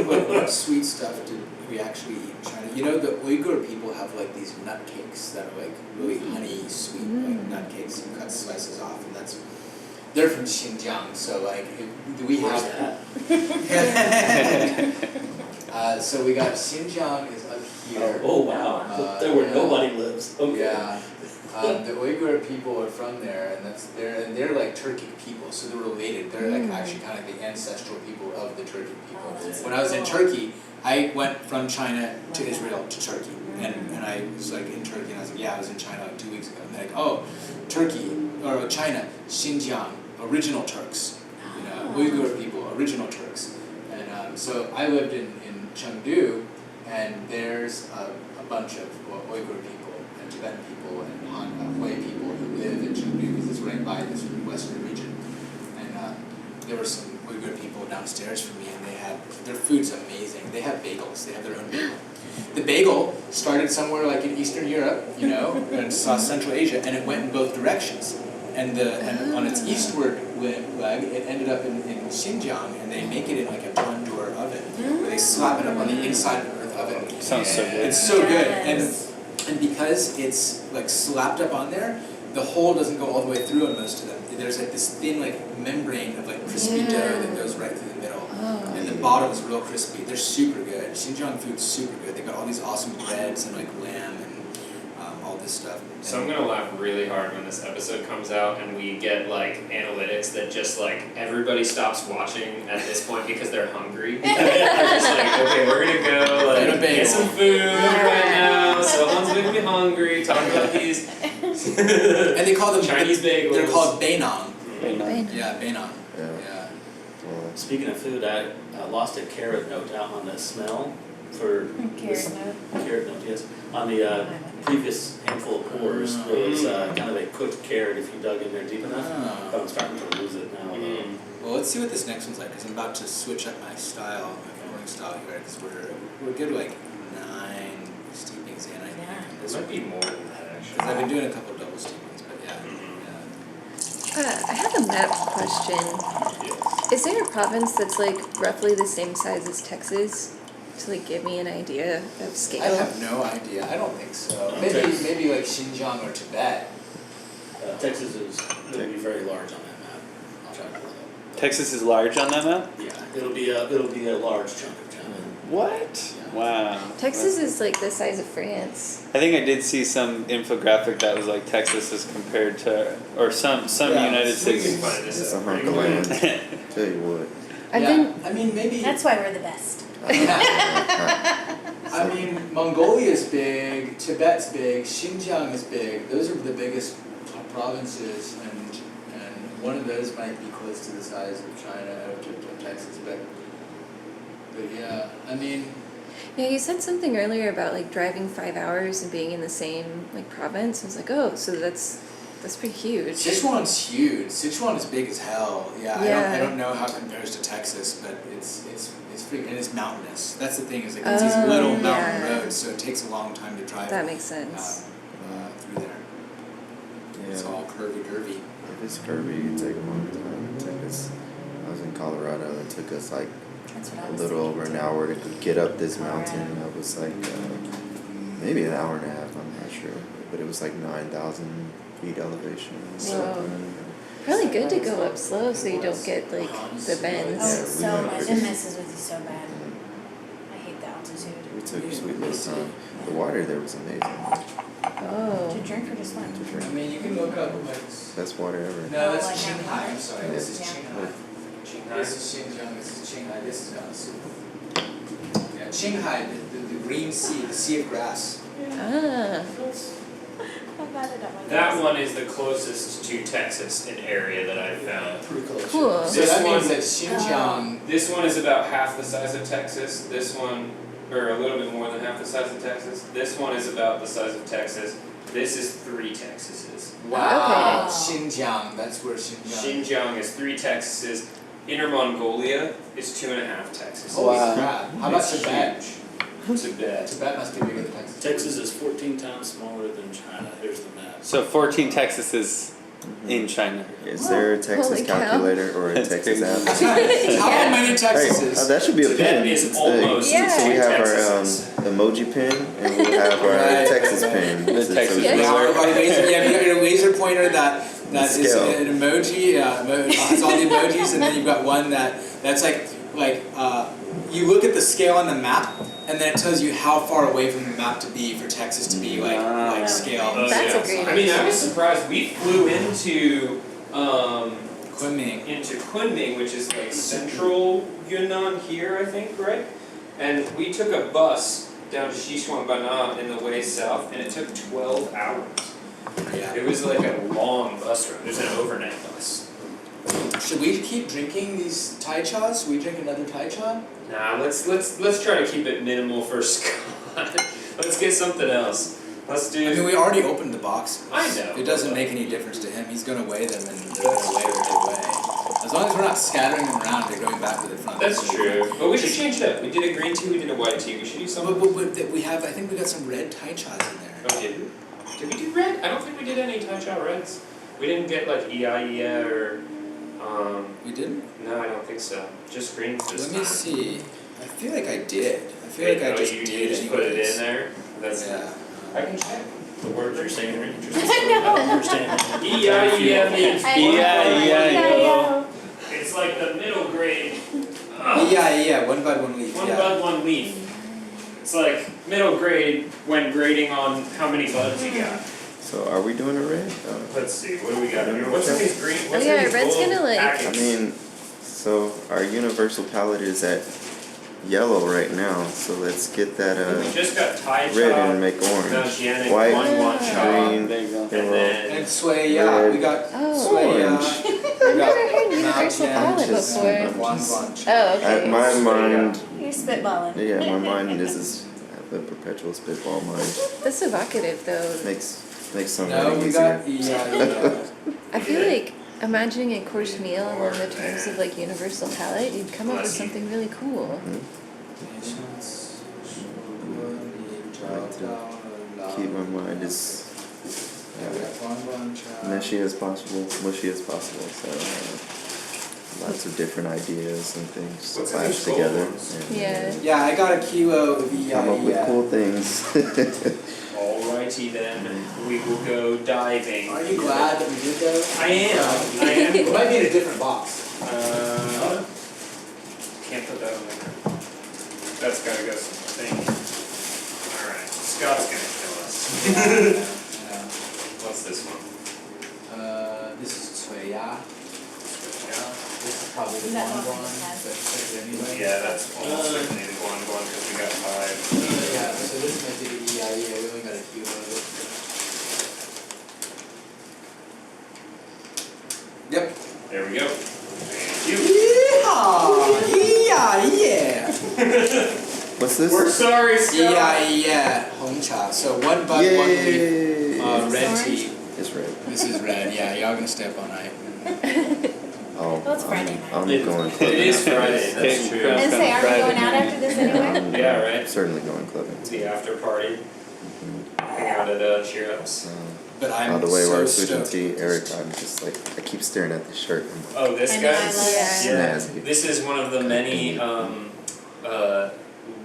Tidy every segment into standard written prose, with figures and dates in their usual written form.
what sweet stuff did we actually eat in China? You know, the Uyghur people have like these nut cakes that are like really honey sweet, like nut cakes. You cut slices off, and they're from Xinjiang. So like, we have that. So we got Xinjiang is up here. Oh wow! There where nobody lives. Okay. Yeah. The Uyghur people are from there, and they're like Turkic people, so they're related. They're like actually kind of the ancestral people of the Turkic people. When I was in Turkey, I went from China to Israel to Turkey, and I was like in Turkey, and I was like, yeah, I was in China like 2 weeks ago. And they're like, oh, Turkey or China, Xinjiang, original Turks, you know, Uyghur people, original Turks, and so I lived in Chengdu, and there's a bunch of Uyghur people and Tibetan people and Hui people who live in Chengdu because it's right by this western region. And there were some Uyghur people downstairs from me, and their food's amazing. They have bagels. They have their own bagel. The bagel started somewhere like in Eastern Europe, you know, and Central Asia, and it went in both directions. And on its eastward leg, it ended up in Xinjiang, and they make it in like a tandoor oven, where they slap it up on the inside of the earth oven. Sounds so good. It's so good, and because it's like slapped up on there, the hole doesn't go all the way through on most of them. There's like this thin like membrane of like crispy dough that goes right through the middle, and the bottom is real crispy. They're super good. Xinjiang food's super good. They got all these awesome breads and like lamb and all this stuff. So I'm gonna laugh really hard when this episode comes out and we get like analytics that just like everybody stops watching at this point because they're hungry. They're just like, okay, we're gonna go like get some food right now. Someone's making me hungry. Talk about these. And they call them Chinese bagels. They're called bainang. Bainang. Yeah, bainang. Yeah. Speaking of food, I lost a carrot note out on the smell for Carrot note. Carrot note, yes. On the previous handful of pours, there was kind of a cooked carrot if you dug in there deep enough. But I'm starting to lose it now. Well, let's see what this next one's like, because I'm about to switch up my style, my pouring style here, because we're good like 9 steepings in, I think. Yeah. This might be more than that actually. Because I've been doing a couple of double steepings, but yeah. I have a map question. Yes. Is there a province that's like roughly the same size as Texas? To like give me an idea of scale. I have no idea. I don't think so. Maybe like Xinjiang or Tibet. Texas is going to be very large on that map. I'll try to pull it up. Texas is large on that map? Yeah, it'll be a large chunk of China. What? Yeah. Wow. Texas is like the size of France. I think I did see some infographic that was like Texas is compared to, or some United States. We can find this It's a out hunk pretty of land. quick. Tell you what. I've been. I mean, maybe. That's why we're the best. I mean, Mongolia's big, Tibet's big, Xinjiang is big. Those are the biggest provinces, and one of those might be close to the size of China or to Texas, but yeah, I mean. Yeah, you said something earlier about like driving 5 hours and being in the same like province. I was like, oh, so that's pretty huge. Sichuan's huge. Sichuan is big as hell. Yeah. Yeah. I don't know how it compares to Texas, but it's freaking, and it's mountainous. That's the thing, is like it's these little mountain roads, so it takes a long time to drive. That makes sense. Through there. Yeah. It's all curvy. If it's curvy, it can take a long time. I was in Colorado. It took us like That's what I a was little thinking over an too. hour to get up this mountain. It was like maybe an hour and a half. I'm not sure, but it was like 9,000 feet elevation. Whoa. Probably good to go up slow so you don't get like the Oh, bends. it's so went much. It pretty- messes with you so bad. I hate the altitude. We took a sweet little time. The water there was amazing. Oh. To drink or to swim? To I drink. mean, you can look up like. Best water ever. No, that's like Qinghai. I'm sorry. This is Yeah. Qinghai. This is Xinjiang. This is Qinghai. This is Gansu. Yeah, Qinghai, the green sea, the sea of grass. Ah. How bad did that That one is the closest to Texas in area that I've found. Pretty close. Cool. So This that means one- that Xinjiang. This one is about half the size of Texas. This one, or a little bit more than half the size of Texas. This one is about the size of Texas. This is 3 Texases. Wow. Okay. Xinjiang. That's where Xinjiang. Xinjiang is 3 Texases. Inner Mongolia is 2.5 Texases. Holy Wow. crap. How about It's Tibet? Tibet. Tibet must be bigger than Texas. Texas is 14 times smaller than China. Here's the map. So 14 Texases in China. Is there a Texas Holy cow. calculator or a That's Texas crazy. app? How many Hey, Texases? that should be a So pin. that is It's almost Yeah. So we have our Texases. emoji pin and we'll have our Right. Texas pin. The So Texas we Yeah. can- Yeah, you got your laser pointer that is Scale. an emoji, has all the emojis, and then you've got one that's like you look at the scale on the map, and then it tells you how far away from the map to be for Texas to be Wow. like scale. Oh, That's yeah. a great I mean, I idea. was surprised. We flew into Kunming. Kunming, which is like central Yunnan here, I think, right? And we took a bus down to Xishuangbanna in the way south, and it took 12 hours. Yeah. It was like a long bus ride. It was an overnight bus. Should we keep drinking these Taichas? Should we drink another Taicha? Nah, let's try to keep it minimal for Scott. Let's get something else. Let's do. I mean, we already opened the box. I know. It doesn't make any difference to him. He's gonna weigh them, and they're gonna weigh what they weigh. As long as we're not scattering them around, they're going back to the front. That's true. But we should change it up. We did a green tea, we did a white tea. We should do something. But we have. I think we got some red Taichas in there. Oh, did we? Did we do red? I don't think we did any Taicha reds. We didn't get like i芽一葉or We didn't. no, I don't think so. Just greens this Let time. me see. I feel like I did. I feel like I just you did. just put it anyways. in there. That's Yeah. I can check. The words you're saying are interesting. I know. I don't understand. 一芽一葉 means Yeah. It's like the middle grade. Yeah. One bud, one leaf. One yeah. bud, one leaf. It's like middle grade when grading on how many buds you got. So are we doing a red? Let's see, what do we got here? What's in these green? What's yeah, in these red's gold gonna, like- I packets? mean, so our universal palette is at yellow right now. So let's get that we just got Taicha, red and make no, orange. Jian, White, one cha, green, There you go. and yellow. then And sway, yeah. Red. We got Oh. sway, Orange. I've never heard universal palette just- before. Oh, okay. My mind, You're spitballing. yeah, my mind is a perpetual spitball mind. That's evocative though. Makes some No, we easier. got yeah. I feel like imagining a course meal along the terms of like universal palette, you'd come up with something really cool. Keep my mind as meshy as possible, mushy as possible. So lots of different ideas and things What's in clash these gold together ones? and Yeah. Yeah, I got a kilo of come up with cool things. Alrighty then, we will go diving. Are you glad that we did those? I am. It might be in a different box. Can't put that on there. That's gotta go something. Alright, Scott's gonna kill us. What's this one? This is Sueya. Yeah, This is probably the Is that one one one, we but just anyway. yeah, that's almost certainly the one because we got 5. Yeah, so this might be the EIE. We only got a kilo of it. Yep. There we go. Thank you. Yeah. What's this? We're sorry, Scott. Yeah. Hong cha. So one bud, one leaf. Yay! Red tea. It's red. This is red. Yeah, y'all gonna stay up all night. Oh, Well, it's Friday night. I'm It- going It clubbing. is Friday, that's Okay, true. And say, are we Friday. going out after this anyway? Yeah, right. I'm certainly going clubbing. It's the after party. Hang out at Cheer Ups. But I'm By the way, so while we're switching stoked. tea, Eric, I'm just like, I keep staring at the shirt. Oh, this I guy? know, I love it. Yeah. Snazzy. This is one of the many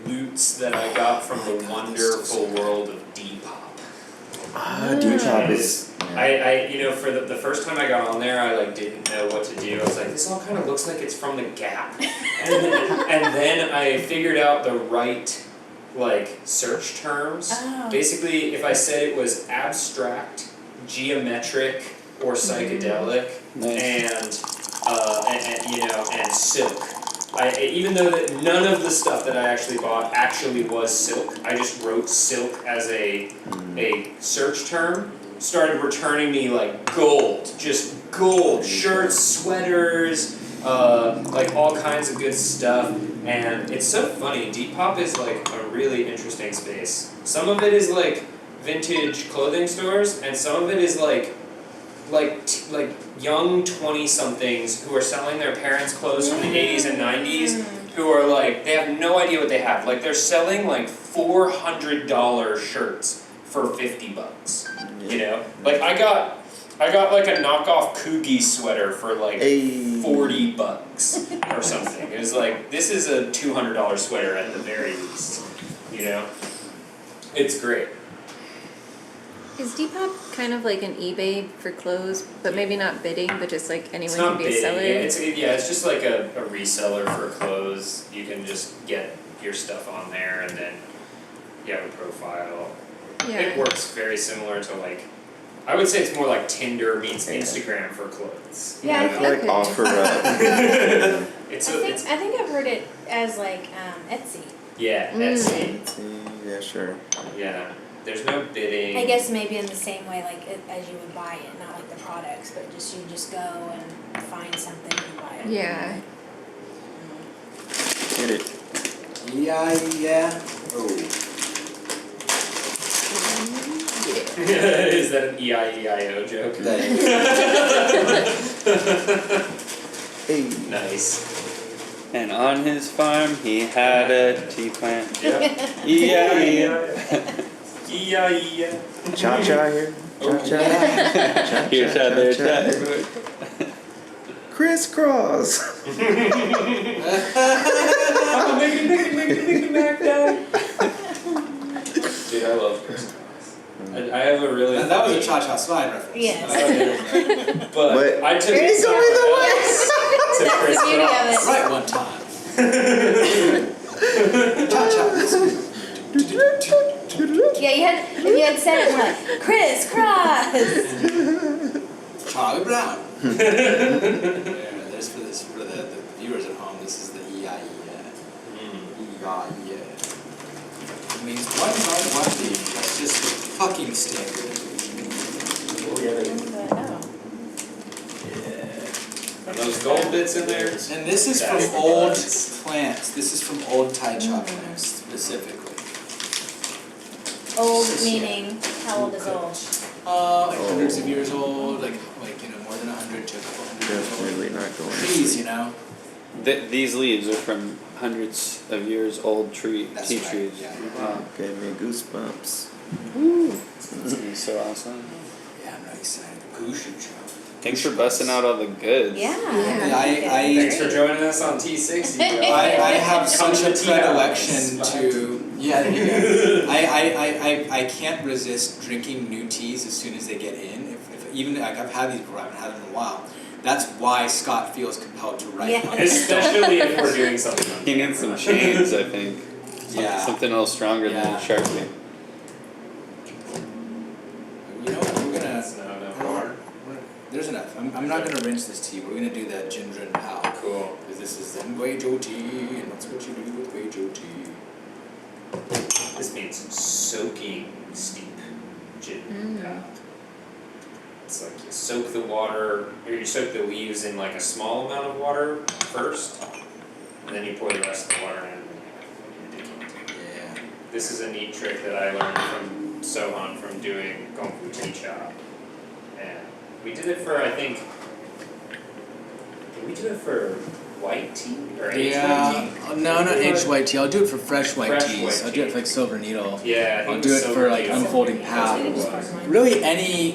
loots that I got from the wonderful world of Depop. Depop is. I you know, for the first time I got on there, I like didn't know what to do. I was like, this all kind of looks like it's from the Gap. And then I figured out the right like search terms. Oh. Basically, if I said it was abstract, geometric, or psychedelic, and you know, and silk. Even though that none of the stuff that I actually bought actually was silk, I just wrote silk as a search term. Started returning me like gold, just gold shirts, sweaters, like all kinds of good stuff. And it's so funny. Depop is like a really interesting space. Some of it is like vintage clothing stores, and some of it is like young 20-somethings who are selling their parents' clothes from the 80s and 90s, who are like, they have no idea what they have. Like they're selling like $400 shirts for $50. You know? Like I I got like a knockoff Coogie sweater for like Hey. $40 or something. It was like, this is a $200 sweater at the very least, you know? It's great. Is Depop kind of like an eBay for clothes, but maybe not bidding, but just like anyone It's can not be big. a seller? It's just like a reseller for clothes. You can just get your stuff on there and then you have a profile. Yeah. It works very similar to like, I would say it's more like Tinder meets Instagram for clothes. Yeah, I I feel think- like offer up. It's I think I've heard it as like Etsy. yeah, Etsy. Yeah, sure. Yeah. There's no bidding. I guess maybe in the same way like as you would buy it, not like the products, but just you just go and find something and buy it. Yeah. Get it. Yeah. Oh. Is that an E-I-E-I-O joke? Hey. Nice. And on his farm, he had a tea plant. Yep. Yeah. Cha-cha here. Cha-cha. Here, chat, there, chat. Crisscross. Dude, I love Christmas. I have a really That was a funny- Cha-Cha Slide reference. Yes. But What? I took There is someone only the else to That's the beauty of it. Right one time. Cha-Cha. Yeah, you had said it like crisscross. Charlie Brown. Yeah, there's for the viewers at home, this is the E-I-E. E-I-E. It means one side, one beat. That's just fucking standard. Oh, yeah. Yeah. And those gold bits in there. And this is That's from old nuts. plants. This is from old Taicha plants specifically. Old meaning how old is old? Like hundreds of years old, like more than 100 to a couple hundred years old. Definitely not going to Trees, sleep. you know. These leaves are from hundreds of years old tea That's right, trees. yeah. Wow. Gave me goosebumps. That's gonna be so awesome. Yeah, I'm really excited. Gushu chow. Thanks for busting out all the goods. Yeah. Yeah, Thanks for joining us on Tea60. bro. I have Come such to a tea predilection hours. to I can't resist drinking new teas as soon as they get in. If even like I've had these before, I haven't had them in a while. That's why Scott feels compelled to write Yeah. on it. Especially if we're doing something on He needs some chains, I think. Yeah. Something a little stronger Yeah. than Sharpie. You know what? We're gonna. That's not enough water. There's enough. I'm not gonna rinse this tea. We're gonna do the ginger and pao. Cool. Because this is the Guizhou tea, and that's what you do with Guizhou tea. This means soaking steep gin pao. It's like you soak the water, or you soak the leaves in like a small amount of water first, and then you pour the rest of the water in and you decant. Yeah. This is a neat trick that I learned from Sohan from doing Gong Fu Tea Cha. And we did it for, I think, did we do it for white tea or aged white tea? No, not aged white tea. I'll do it for fresh white Fresh teas. white I'll do it tea. for like Silver Needle. Yeah, I think I'll do it so for like too. unfolding That's what it pao. was. Really, any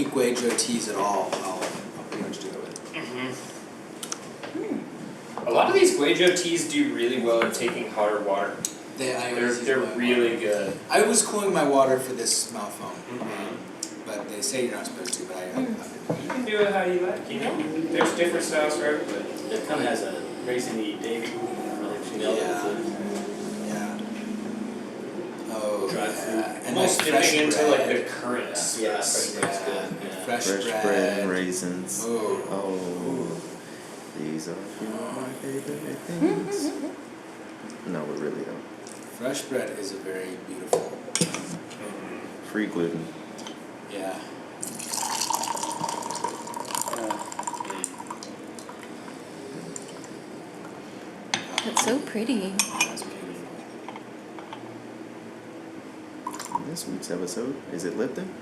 Guizhou teas at all, I'll pretty much do it with. A lot of these Guizhou teas do really well at taking hotter water. They're really good. I was cooling my water for this mouth foam, Mm-hmm. but they say you're not supposed to. But I You can do it how you like, you know? There's different styles for everybody. It kind of has a raisiny Davy. Yeah. Oh, Dried yeah. fruit. And Almost like fresh dipping into bread. like the currants. Yeah, fresh bread's good. Yeah. Fresh Fresh bread. bread and raisins. Oh. Oh, these are a few of my favorite things. No, but really though. Fresh bread is a very beautiful. Free gluten. Yeah. That's so pretty. That's beautiful. In this week's episode, is it Lipton?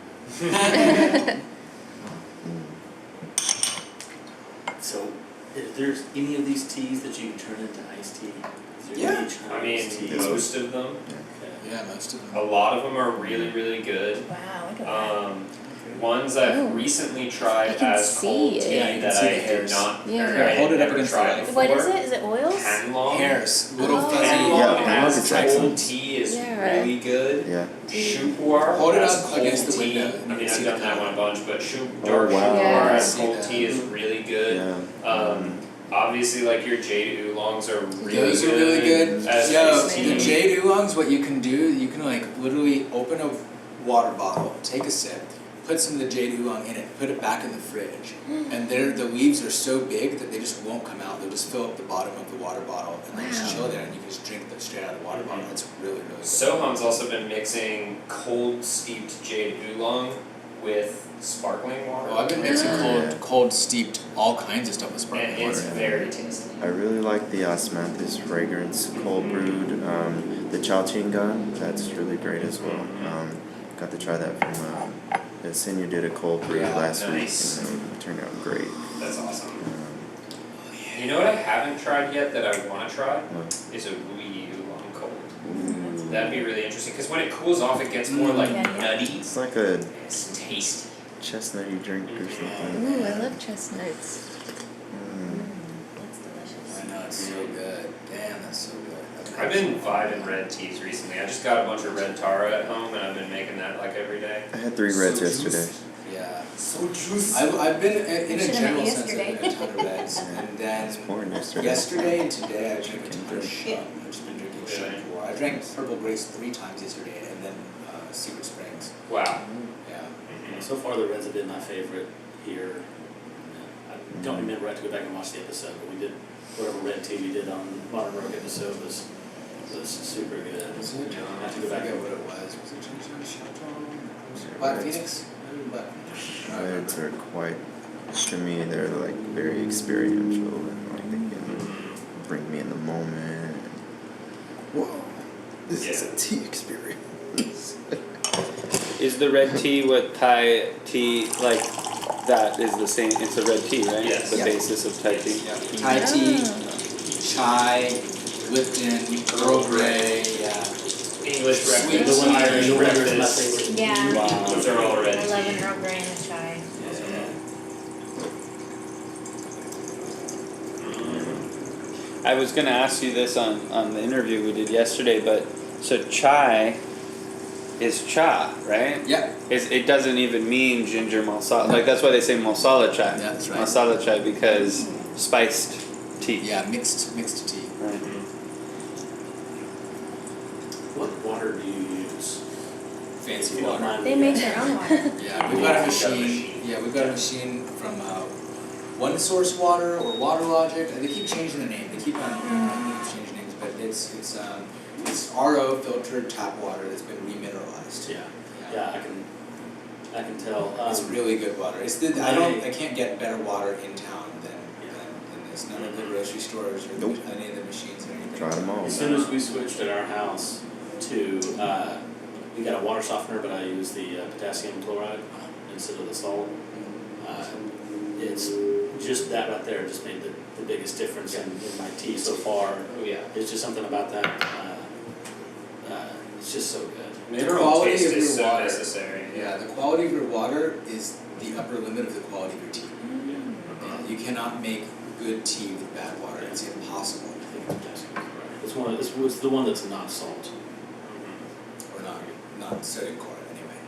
So, if there's any of these teas that you can turn into iced tea? Is there Yeah. any Chinese I mean, tea? most of them. Okay. Yeah, most of them. A lot of them are really, really good. Wow, look at that. ones I've Oh. recently I tried can as cold see tea it. Yeah, you can that see I the did hairs. not, Yeah. or I Hold had it up never against the tried light. before. What is it? Is it oils? Panlong. Hairs, little Oh. fuzzy. Panlong Yeah, Panlong as is cold excellent. tea is Yeah. really good. Yeah. Shupuar Hold it as up cold against the tea. window and I you mean, can I've see done the that color. one a bunch, but dark wow. Shupuar Yeah. as See cold that. tea is really good. Yeah. Obviously, like your jade oolongs are really Those good. are really good. As Yo, iced tea. the jade oolongs, what you can do, you can like literally open a water bottle, take a sip, put some of the jade oolong in it, put it back in the fridge, and the leaves are so big that they just won't come out. They'll just fill up the bottom of the water bottle and then just Wow. chill there, and you can just drink them straight out of the water bottle. It's really, really good. Soham's also been mixing cold steeped jade oolong with sparkling water. Oh, I've been mixing Yeah. cold steeped, all kinds of stuff with sparkling and it's water. very tasty. I really like the osmanthus fragrance cold brewed. The Chinjiang, that's really great as well. Got to try that from Senior did a cold brew Yeah, last nice. week and it turned out great. That's awesome. You know what I haven't tried yet that I want to try What? is a Wu oolong cold. Ooh. That'd be really interesting because when it cools off, it gets more like Yeah, yeah. nutty. It's like a It's tasty. chestnutty drink or something. Ooh, I love chestnuts. That's delicious. I know, it's so good. Damn, that's so good. I've been vibing red teas recently. I just got a bunch of red tara at home and I've been making that like every day. I had 3 reds yesterday. Yeah. So juicy. I've been in a Should've general met sense I've yesterday. been a ton of reds, and then Pouring yesterday. yesterday and today I've drank a ton Drink. of Shum. I've just been drinking Shum Really? Core. I drank Purple Grace 3 times yesterday, and then Secret Springs. Wow. Yeah. So far, the Reds have been my favorite here. I don't remember, I have to go back and watch the episode, but we did, whatever red tea we did on Modern Rock episode was super good. Was it? I have to I go back forget and what it was. Was it Xinjiang Shelton? Black Phoenix? Black Phoenix. I don't Reds remember. are quite, to me, they're like very experiential and like they can bring me in the moment. Whoa, this is Yeah. a tea experience. Is the red tea what Thai tea, like, that is the same, it's a red tea, right? Yes. The Yeah. basis of Thai tea? Yeah. Thai tea, Oh. chai, Lipton, Earl Grey, yeah. English Sweet. breakfast, The one Irish the winter is my breakfast. favorite. Yeah. Wow. Those are all red I love tea. an Earl Grey and a chai. I was gonna ask you this on the interview we did yesterday, but so chai is cha, right? Yeah. It doesn't even mean ginger masala. Like that's why they say masala chai. Yeah, that's right. Masala chai because spiced tea. Yeah, mixed tea. Right. What water do you use? Fancy If you don't water. mind They me make asking. their own water. Yeah, we've got a machine. Yeah, we've got a machine from One Source Water or Water Logic. They keep changing the name. They keep on changing names, but it's RO filtered tap water that's been remineralized. Yeah, I can tell. It's really good water. I can't get better water in town than this. None of the grocery stores or Nope. any of the machines or anything. Try them all. As soon as we switched at our house to, we got a water softener, but I use the potassium chloride instead of the salt. It's just that right there just made the biggest difference in my tea so far. Oh yeah. It's just something about that. It's just so good. Mineral quality taste of is your so water. necessary. Yeah, the quality of your water is the upper limit of the quality of your tea. Yeah, you cannot make good tea with bad water. It's impossible. I think potassium chloride. It's the one that's not salt. Or not sodium chloride anyway.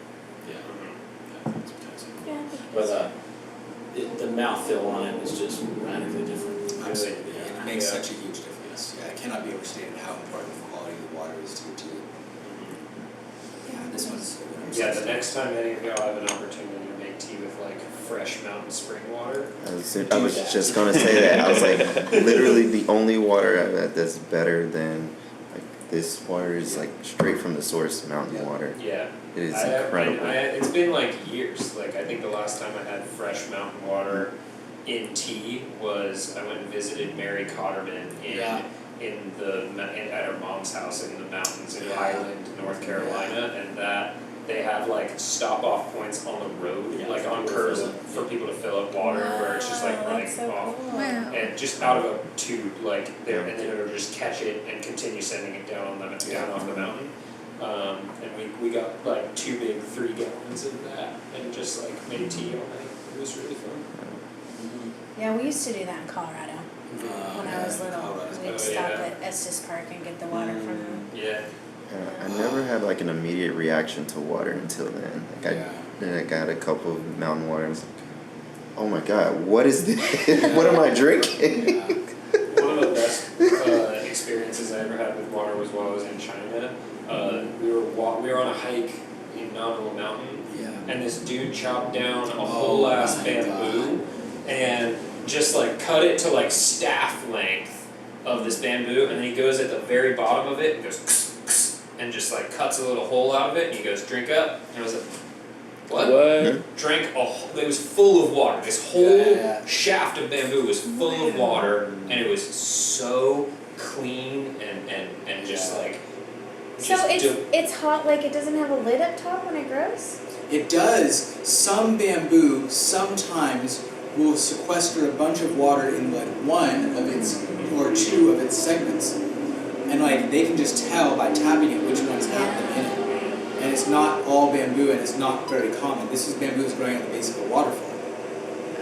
Yeah. It's potassium. Yeah, I think But the mouthfeel on it is just radically different. Absolutely. Yeah. It makes such a huge difference. Yeah, it cannot be overstated how important the quality of the water is to your tea. Yeah, this one's so good. Yeah, the next time any of y'all have an opportunity to make tea with like fresh mountain spring water. I was just gonna say that. I was like, literally the only water I've had that's better than like this water is like straight from the source, mountain Yeah. water. Yeah. It is I incredible. it's been like years. Like I think the last time I had fresh mountain water in tea was I went and visited Mary Cotterman Yeah. at her mom's house in the mountains in Yeah. Highland, North Carolina, and that they have like stop off points on the road, Yeah, like for on people to curves fill up. for people to fill up water, where it's just like Wow, running that's so off. cool. Wow. And just out of a tube, like there, and then it'll just catch it and continue sending it down off the mountain. and we got like 2 big 3 gallons of that and just like made tea all night. It was really fun. Yeah, we used to do that in Colorado when I was little. Colorado's- We'd stop at Estes Park and get the water from them. Yeah. I never had like an immediate reaction to water until then. Like then I got a couple of mountain water and was like, oh my god, what is this? What am I drinking? One of the best experiences I ever had with water was while I was in China. We were on a hike in Novel Mountain, and this dude chopped down a whole ass bamboo and just like cut it to like staff length of this bamboo, and then he goes at the very bottom of it and goes and just like cuts a little hole out of it, and he goes, drink up. And I was like, what? Drank it was full of water. This whole shaft of bamboo was full of water, and it was so clean and just like. So it's hot, like it doesn't have a lid up top when it grows? It does. Some bamboo sometimes will sequester a bunch of water in like one of its or 2 of its segments. And like they can just tell by tapping it which ones have them in it. And it's not all bamboo, and it's not very common. This is bamboo that's growing at the base of a waterfall.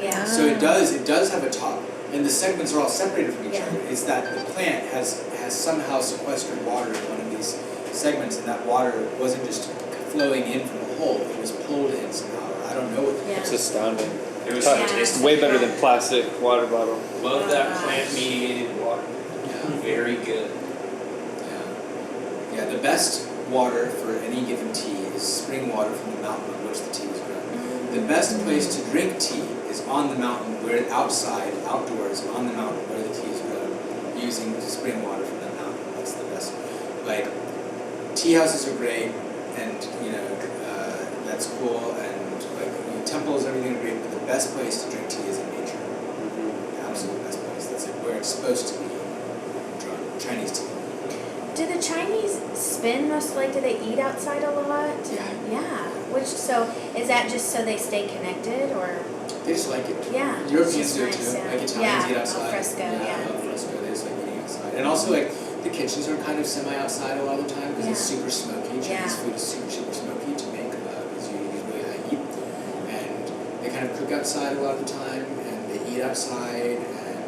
Yeah. So it does have a top, and the segments are all separated from each other. It's that the plant has somehow sequestered water in one of these segments, and that water wasn't just flowing in from the hole, it was pulled in somehow. I don't know what It's astounding. It was It's way better than plastic water bottle. Love that plant mediated water. Very good. Yeah, the best water for any given tea is spring water from the mountain on which the tea is grown. The best place to drink tea is on the mountain, where outdoors, on the mountain where the tea is grown, using spring water from that mountain. That's the best. Like, tea houses are great, and that's cool, and like temples, everything are great. But the best place to drink tea is in nature. The absolute best place. That's where it's supposed to be drunk. Chinese tea. Do the Chinese spin most, like, do they eat outside a lot? Yeah. So is that just so they stay connected, or? They just like it. Yeah. Europeans do it nice, too. yeah. Like Italians eat outside. Al fresco, Al fresco. They just like eating outside. And also like the kitchens are kind of semi-outside a lot of the time because it's super smoky. Chinese food is super smoky to make because you use really high heat. And they kind of cook outside a lot of the time, and they eat outside, and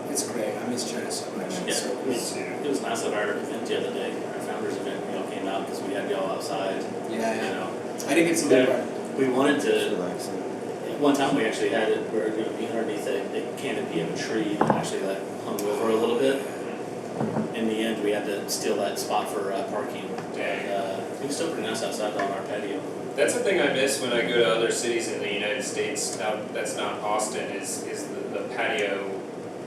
it's great. I miss China so much. Yeah, It's so cool. it was nice at our event the other day, our founders event. We all came out because we had y'all outside. Yeah. You know, I didn't get to see that part. we wanted to. Relaxing. At one time, we actually had it. We were going to be underneath a canopy of a tree that actually hung over a little bit. In the end, we had to steal that spot for parking. And it was still pretty nice outside on our patio. That's the thing I miss when I go to other cities in the United States that's not Austin is the patio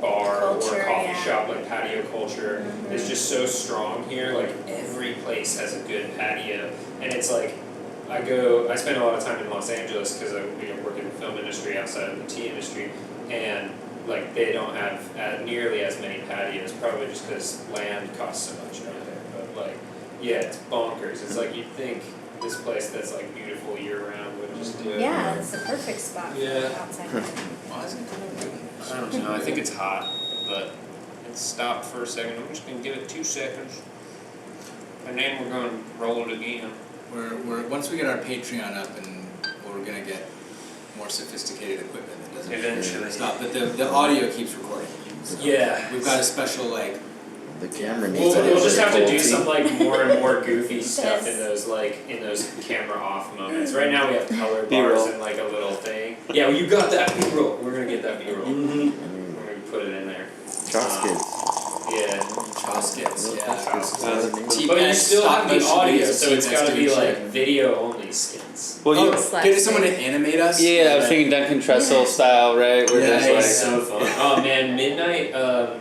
bar Culture, or coffee shop, like patio culture is just so strong here. Like every place has a good patio, and it's like I spend a lot of time in Los Angeles because I work in the film industry outside of the tea industry, and like they don't have nearly as many patios, probably just because land costs so much out there. But like, yeah, it's bonkers. It's like you'd think this place that's like beautiful year round would just do it. Yeah, it's the perfect spot for outside. Why is it kind of I don't know, I think it's hot, but it stopped for a second. I'm just gonna give it 2 seconds. And then we're gonna roll it again. We're once we get our Patreon up, and we're gonna get more sophisticated equipment that doesn't Eventually. stop, but the audio keeps recording. So Yeah. we've got a special like The camera needs We'll just have to do quality. some like more and more goofy stuff in those camera off moments. Right now we have color bars B-roll. and like a little thing. Yeah, well, you got that B-roll. We're gonna get that B-roll. Mm-hmm. We're gonna put it in there. Chopsticks. Yeah. Chopsticks, yeah. But you still Stop have the motion audio, videos, so it's Tea60 gotta be like shit. video only skits. Well, you, Get someone to animate us. yeah, I was thinking Duncan Trussell style, right? Where Yeah, there's yeah, like, So fun. Oh man, Midnight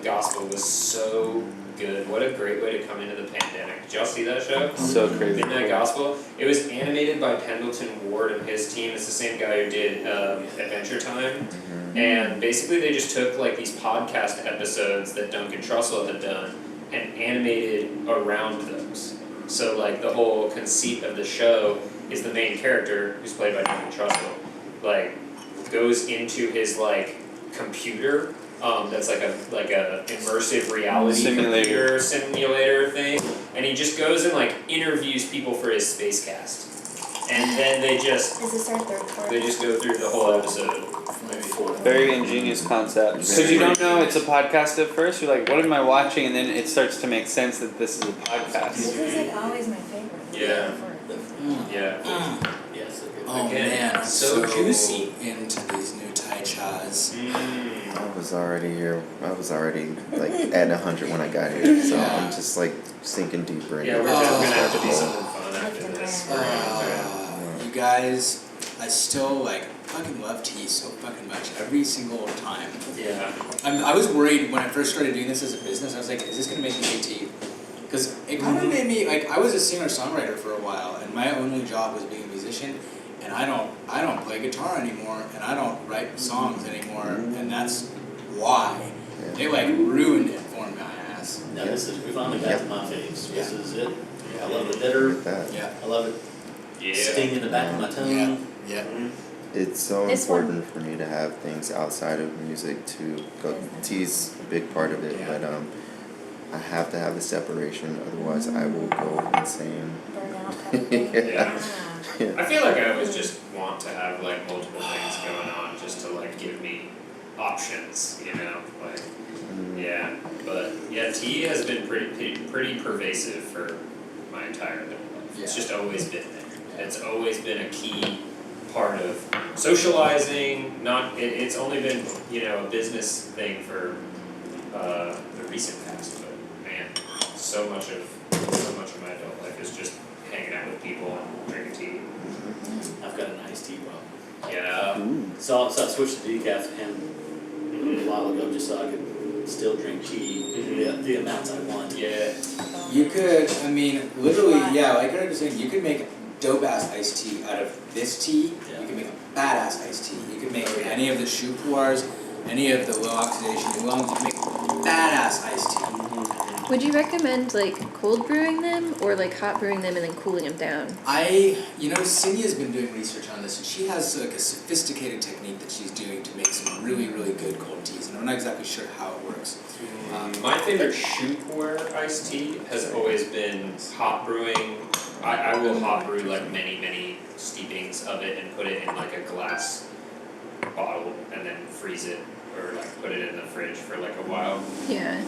Gospel was so good. What a great way to come into the pandemic. Did y'all see that show? so crazy. Midnight Gospel. It was animated by Pendleton Ward and his team. It's the same guy who did Adventure Time. And basically they just took like these podcast episodes that Duncan Trussell had done and animated around those. So like the whole conceit of the show is the main character, who's played by Duncan Trussell, like goes into his like computer that's like a immersive reality computer simulator thing, and he just goes and like interviews people for his space cast, and then they just Is this our third part? they just go through the whole episode. Maybe 4. Very ingenious concept. Because you don't know it's a podcast at first. You're like, what am I watching? And then it starts to make sense that this is a podcast. This is like always my favorite. Yeah. Yeah. Yes. Oh Again, man, I'm so juicy. into these new Taichas. I was already here. I was already like at 100 when I got here, so I'm just like sinking deeper into Yeah, it. we're just gonna have to do something fun after Lifting this. my You guys, I still like fucking love tea so fucking much every single time. Yeah. I was worried when I first started doing this as a business. I was like, is this gonna make me hate tea? Because it kind of made me like I was a singer-songwriter for a while, and my only job was being a musician. And I don't play guitar anymore, and I don't write songs anymore, and that's why they like ruined it for my ass. Now we finally got to my faves. Yeah. This is it. I love the bitter. Yeah. I love it. Yeah. Sting in the back of my tongue. Yeah. It's so This one- important for me to have things outside of music to go. Tea's a big part of it, Yeah. but I have to have the separation, otherwise I will go insane. Burnout kind of thing. Yeah. Yeah. I feel like I always just want to have like multiple things going on just to like give me options, you know, like yeah. But yeah, tea has been pretty pervasive for my entire adult life. It's Yeah. just always been there. It's always been a key part of socializing. It's only been, you know, a business thing for the recent past, but man, so much of my adult life is just hanging out with people and drinking tea. I've got an iced tea problem. Yeah. So I switched to decaf and a while ago just so I could still drink tea the amounts I want. Yeah. You could, I mean, literally, yeah, like I was saying, you could make dope ass iced tea out of this tea. Yeah. You could make a badass iced tea. You could make any of the shoe pours, any of the low oxidation oolongs. You could make badass iced tea. Would you recommend like cold brewing them or like hot brewing them and then cooling them down? You know, Cindy's been doing research on this, and she has like a sophisticated technique that she's doing to make some really, really good cold teas. And I'm not exactly sure how it works. My favorite shoe pour iced tea has always been hot brewing. I will hot brew like many steepings of it and put it in like a glass bottle and then freeze it or like put it in the fridge for like a while. Yeah.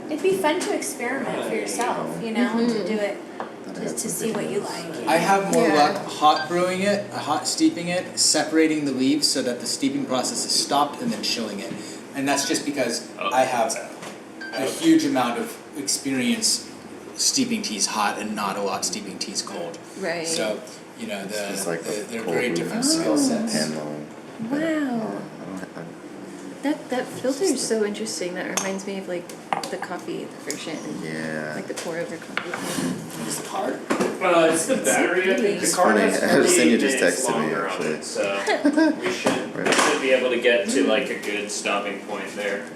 It'd be fun to experiment for yourself, you know, to do it, just to see what you like. I have more Yeah. luck hot brewing it, hot steeping it, separating the leaves so that the steeping process is stopped, and then chilling it. And that's just because I have a huge amount of experience steeping teas hot and not a lot steeping teas cold. Right. So, you know, It's like they're cold very brew different is skill sets. Pan long. Wow. That filter is so interesting. That reminds me of like the coffee version. Yeah. Like the pour over coffee. Is the card? It's the battery. I think the It's card funny, has Arsenio 48 just minutes texted me, longer on actually. it, so we should be able to get to like a good stopping point there.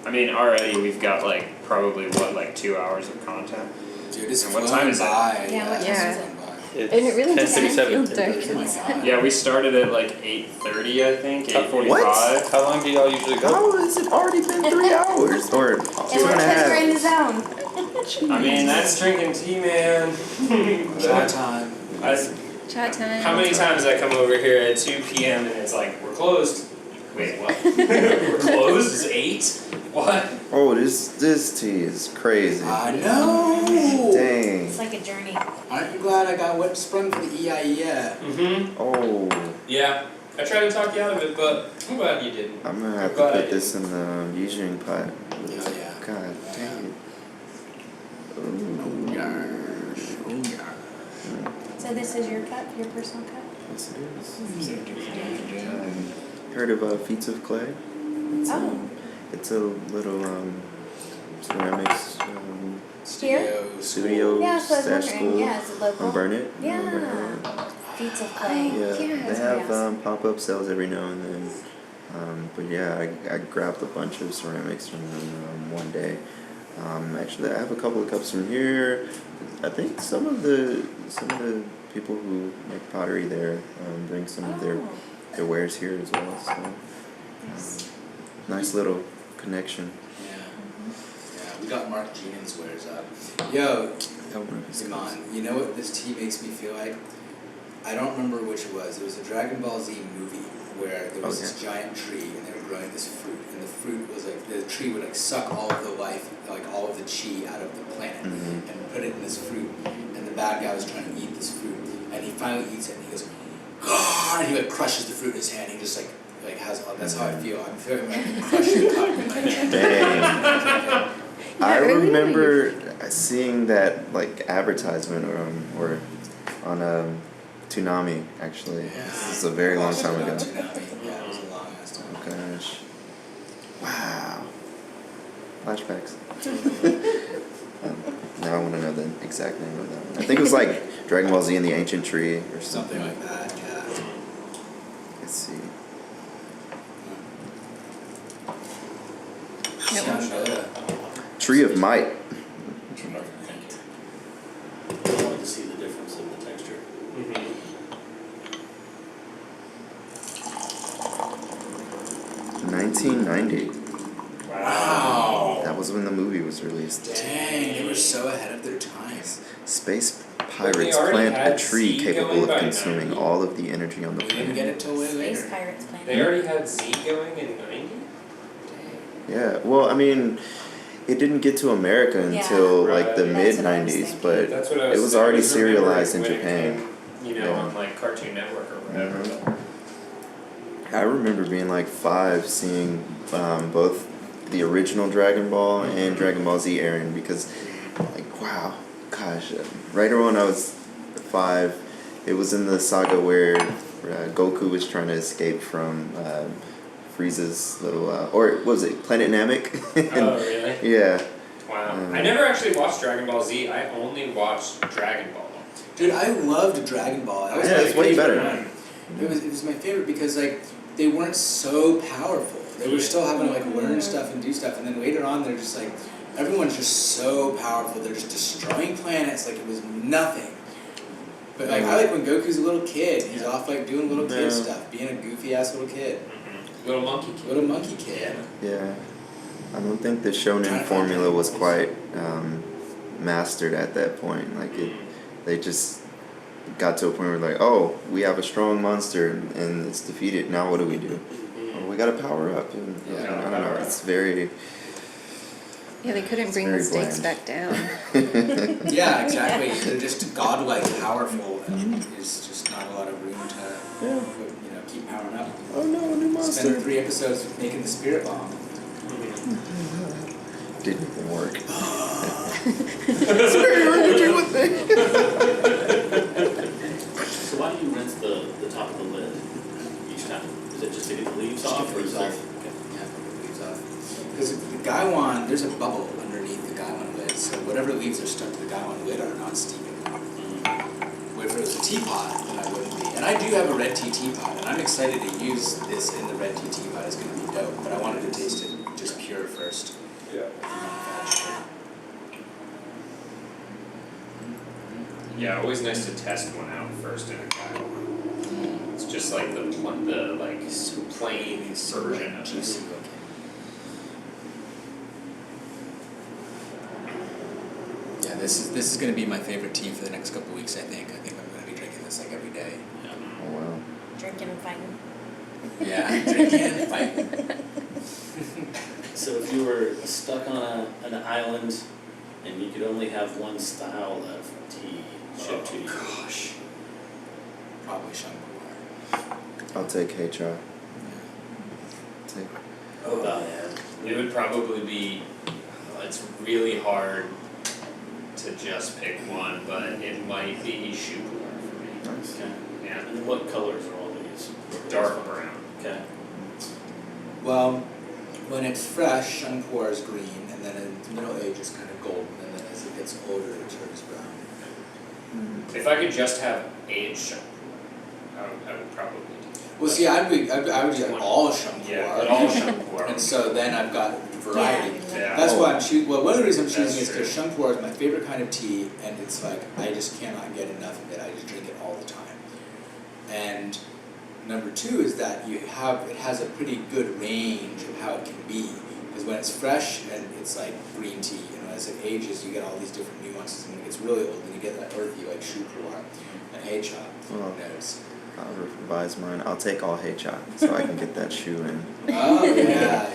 I mean, already we've got like probably like 2 hours of content. Dude, it's And what flown time is it? by. Yeah, what it's time is flown it? by. It's And it really doesn't 10:37. feel dark. Oh my god. Yeah, we started at like 8:30, I think, 8:45. What? How long do y'all usually go? How has it already been 3 hours? Or 2 And and we're, a because we're in the half? zone. I mean, that's drinking tea, man. Shot time. Chat time. How many times I come over here at 2 p.m. and it's like, we're closed. Wait, what? We're closed? It's 8? What? Oh, this tea is crazy. I know. Dang. It's like a journey. Aren't you glad I got wet sprung for the EIE? Mm-hmm. Oh, Yeah. I tried to talk you out of it, but I'm glad you didn't. I'm gonna have to Glad I put this in the Xinjiang pot. Oh yeah. God dang it. Ooh. So this is your cup, your personal cup? Yes, it is. Heard of Feats of Clay? It's a little ceramics Here? studio Yeah, that's what I was slash wondering. school Yeah, is it local? from Burnett. Yeah. Feats of clay. Yeah, Yeah. they That's have awesome. pop-up sales every now and then. But yeah, I grabbed a bunch of ceramics from them one day. Actually, I have a couple of cups from here. I think some of the people who make pottery there bring some of their wares here as well. So Nice. Nice little connection. Yeah. Yeah, we got Mark Jean's wares up. Yo, That one of his come cups. on. You know what this tea makes me feel like? I don't remember which it was. It was a Dragon Ball Z movie where there was this giant tree and they were growing this fruit, and the fruit was like, the tree would like suck all of the life, like all of the chi out of the planet Mhm. and put it in this fruit, and the bad guy was trying to eat this fruit, and he finally eats it and he goes, "Gah!" and he like crushes the fruit in his hand. He just like has all, that's how I feel. I'm feeling like crushing the cup in my hand. Dang. I earlier remember seeing that like advertisement or on Toonami actually. Yeah. This is a very long time ago. Tsunami. Yeah, it was a long ass time. Oh gosh. Wow. Flashbacks. Now I want to know the exact name of that one. I think it was like Dragon Ball Z and the Ancient Tree or Something something. like that, yeah. Let's see. Sound Tree of Might. I wanted to see the difference in the texture. Mhm. 1990. Wow. That was when the movie was released. Dang, they were so ahead of their times. Space they pirates already plant a had tree Z capable going of by consuming 90. all of the energy on the We didn't planet. get it till way Space later. Pirates Planet. They already had Z going in 90? Yeah, well, I mean, it didn't get to America Yeah. until like the Right. mid That's what I was 90s, thinking. but That's what I it was was I already was remembering serialized in when it Japan. came, you know, Yeah. on like Cartoon Network or whatever. Mhm. I remember being like 5, seeing both the original Dragon Ball and Dragon Ball Z airing because, like, wow, gosh, right around when I was 5, it was in the saga where Goku was trying to escape from Frieza's little, or what was it, Planet Namek? Oh, really? Yeah. Wow. I never actually watched Dragon Ball Z. I only watched Dragon Ball. Dude, I loved Dragon Ball. That was Yeah, my it's way favorite better. one. It was my favorite because like they weren't so powerful. They were still having to like learn stuff and do stuff, and then later on they're just like everyone's just so powerful. They're just destroying planets like it was nothing. But like I like when Goku's a little kid. He's off like doing little kid Yeah. stuff, being a goofy ass little kid, Little monkey kid. little monkey kid. Yeah. I don't think the Trying to shonen find formula was Dragon quite mastered at that point. Like they just got to a point where like, oh, we have a strong monster and it's defeated. Now what do we do? Oh, we gotta power up. And Yeah, I don't know. It's very. Yeah, they couldn't It's bring very the stakes bland. back down. Yeah, exactly. They're just godlike powerful, and there's just not a lot of room to Yeah. keep powering up. Oh no, a new Spend monster. 3 episodes making the spirit bomb. Didn't even work. So why do you rinse the top of the lid each time? Is it just to get the leaves Just off? get Or the is leaves there? off. Yeah, leaves off. Because the Gaiwan, there's a bubble underneath the Gaiwan lid, so whatever leaves are stuck to the Gaiwan lid are not steeping. Where if it was a teapot, then I wouldn't be. And I do have a red tea teapot, and I'm excited to use this in the red tea teapot. It's going to be dope, but I wanted to taste it just pure first. Yeah. Yeah, always nice to test one out first in a Gaiwan. It's just like the like plain version of Juicy it. looking. Yeah, this is going to be my favorite tea for the next couple weeks. I think I'm going to be drinking this like every day. Oh wow. Drinking and fighting. Yeah, drinking and fighting. So if you were stuck on an island and you could only have one style of tea shipped to you, Gosh, probably Shampoo. I'll take H.R. Take. oh It would probably be. It's really hard to just pick one, but it might be Shupuar for me. Nice. okay. Yeah, And then what colors are all these? dark brown. Okay. Well, when it's fresh, Shampoo is green, and then in middle age it's kind of golden, and then as it gets older it turns brown. If I could just have aged Shupuar, I would probably do that. Well, see, I would do all Shampoo. Yeah, but all Shupuar. And so then I've got variety. Yeah. That's why I'm choosing. Well, one of the reasons I'm That's choosing is because true. Shampoo is my favorite kind of tea, and it's like I just cannot get enough of it. I just drink it all the time. And number two is that it has a pretty good range of how it can be. Because when it's fresh and it's like green tea, as it ages, you get all these different nuances. And when it gets really old, then you get that earthy, like shukrua and heicha notes. I'll revise mine. I'll take all heicha so I can get that shoe in. Oh, yeah.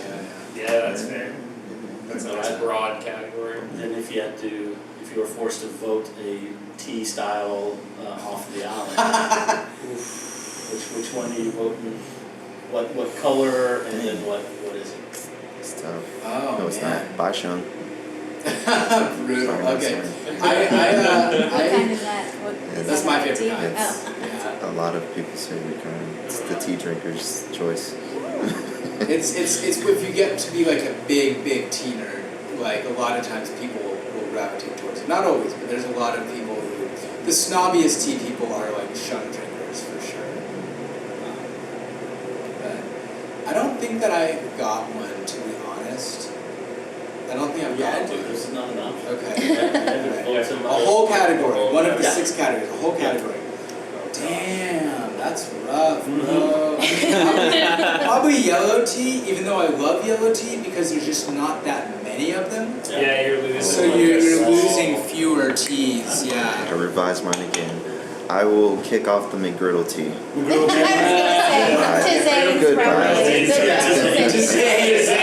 Yeah, that's fair. That's a broad category. And if you were forced to vote a tea style off the island, which one are you voting? What color and then what is it? It's tough. Oh, no, it's man. not. Baisheng. Brutal. Okay. What kind is that? That's my favorite tea? kind. Oh. A lot of people's favorite kind. It's the tea drinker's choice. It's if you get to be like a big tea nerd, like a lot of times people will gravitate towards it. Not always, but there's a lot of people who, the snobbiest tea people are like shung drinkers for sure. But I don't think that I got one, to be honest. I don't think I've got one. This is not enough. Okay. A whole category, one of the 6 categories, a whole category. Damn, that's rough, bro. Probably yellow tea, even though I love yellow tea because there's just not that many of them. Yeah, you're losing. So you're losing fewer teas, I yeah. revised mine again. I will kick off the McGriddle tea.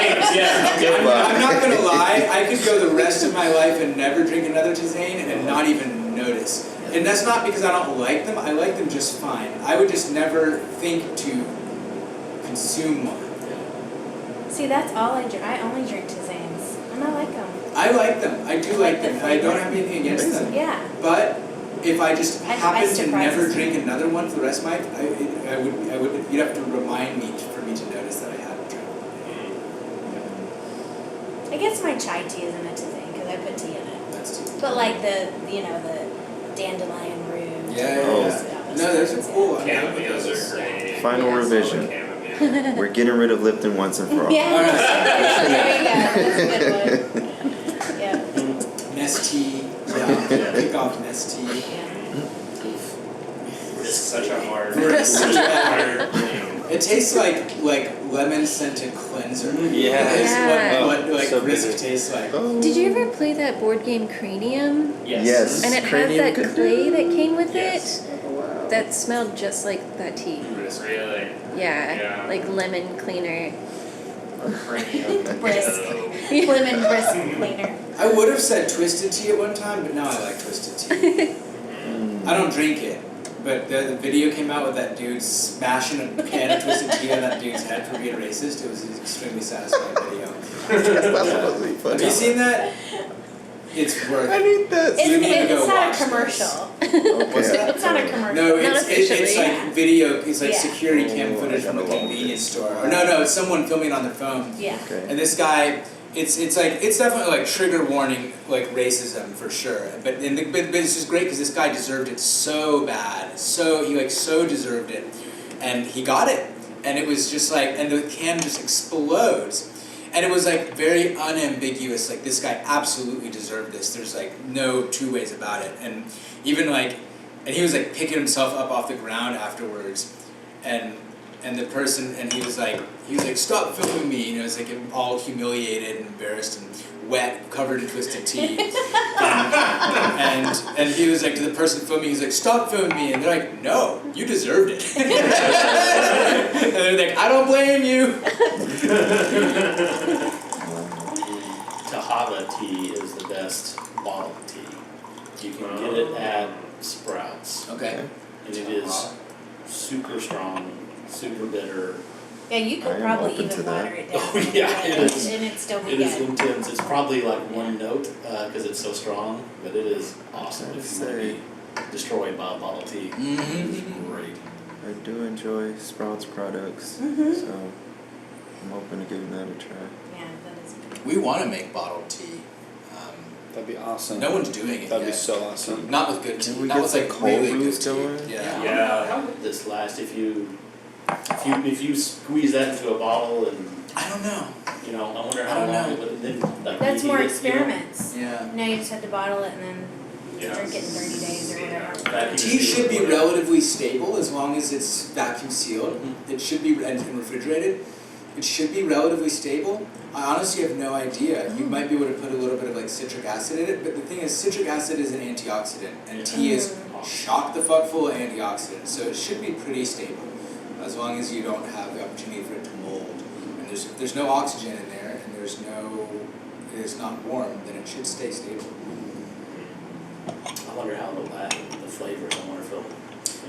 I'm not gonna lie, I could go the rest of my life and never drink another tisane and not even notice. And that's not because I don't like them, I like them just fine. I would just never think to consume one. See, that's all I drink. I only drink tisanes, and I like them. I like them, I do like them, I don't have anything against them. Yeah. But if I just I happen to surprise never me. drink another one for the rest of my life, I would, you'd have to remind me for me to notice that I hadn't drank one. I guess my chai tea isn't a tisane because I put tea in it. That's too. But like the dandelion root. Yeah. No, there's a cool one. Cameos are great. Final revision. Chamomile. We're getting rid of Lipton once and for all. Yeah. Alright. There you go. That's a good one. Yeah. Nestea. Yeah. Kick off Nestea. It's such a hard. It tastes like lemon scented cleanser. Yeah. Is what like So Risk bitter. tastes like. Oh. Did you ever play that board game Cranium? Yes. And it had Cranium that could clay do. that came with Yes. it? That smelled just like that tea. Really? Yeah, Yeah. like lemon cleaner. Cranium. Brisk. Lemon brisk cleaner. I would have said twisted tea at one time, but now I like twisted tea. I don't drink it, but the video came out with that dude smashing a can of twisted tea on that dude's head for being racist. It was an extremely satisfying video. That's supposed to be funny. Have you seen that? It's worth I it. need that. You need to go It's not watch a commercial. What's that? It's not a commercial. No, Not it's officially. like video. It's like Yeah. security cam Oh, footage I from a gotta love convenience this. store. Or no, it's someone filming on their phone. Yeah. Okay. And this guy, it's definitely like trigger warning, like racism for sure. But it's just great because this guy deserved it so bad, he so deserved it, and he got it. And it was just like, and the can just explodes. And it was like very unambiguous, like this guy absolutely deserved this. There's like no two ways about it. And even like, and he was like picking himself up off the ground afterwards, and the person, and he was like, stop filming me, it's like all humiliated and embarrassed and wet, covered in twisted tea. and he was like, to the person filming, he's like, stop filming me, and they're like, no, you deserved it. And they're like, I don't blame you. Tahava tea is the best bottled tea. You can get it at Sprouts, Okay. and it is super strong, super bitter. Yeah, you I could am probably open even to that. water it down. Oh, yeah, it is. And it'd still be It is good. intense. It's probably like one note because it's so strong, but it is awesome if you want to be destroyed by a bottle of tea. Mm-hmm. It's great. I do enjoy Sprouts products, Mhm. so I'm open to giving that a try. Yeah, that is good. We want to make bottled tea. That'd be awesome. No one's doing it That'd be yet. so awesome. Not with good Can tea. we Not get with some like cold really brews good tea. going? Yeah. Yeah. How would this last if you squeeze that into a bottle and I don't know. I wonder I how don't long know. it would then like That's reheat more it, experiments. Yeah. Now you just have to bottle it and then Yeah. Drink it in 30 days or whatever. Vacuum Tea sealed should be or whatever. relatively stable as long as it's vacuum sealed. It should be and refrigerated. It should be relatively stable. I honestly have no idea. You might be able to put a little bit of like citric acid in it, but the thing is, citric acid is an antioxidant, and tea is chock the fuck full of antioxidants. So it should be pretty stable, as long as you don't have the opportunity for it to mold. And there's no oxygen in there, and it is not warm, then it should stay stable. I wonder how it'll last, the flavors, I wonder if it'll.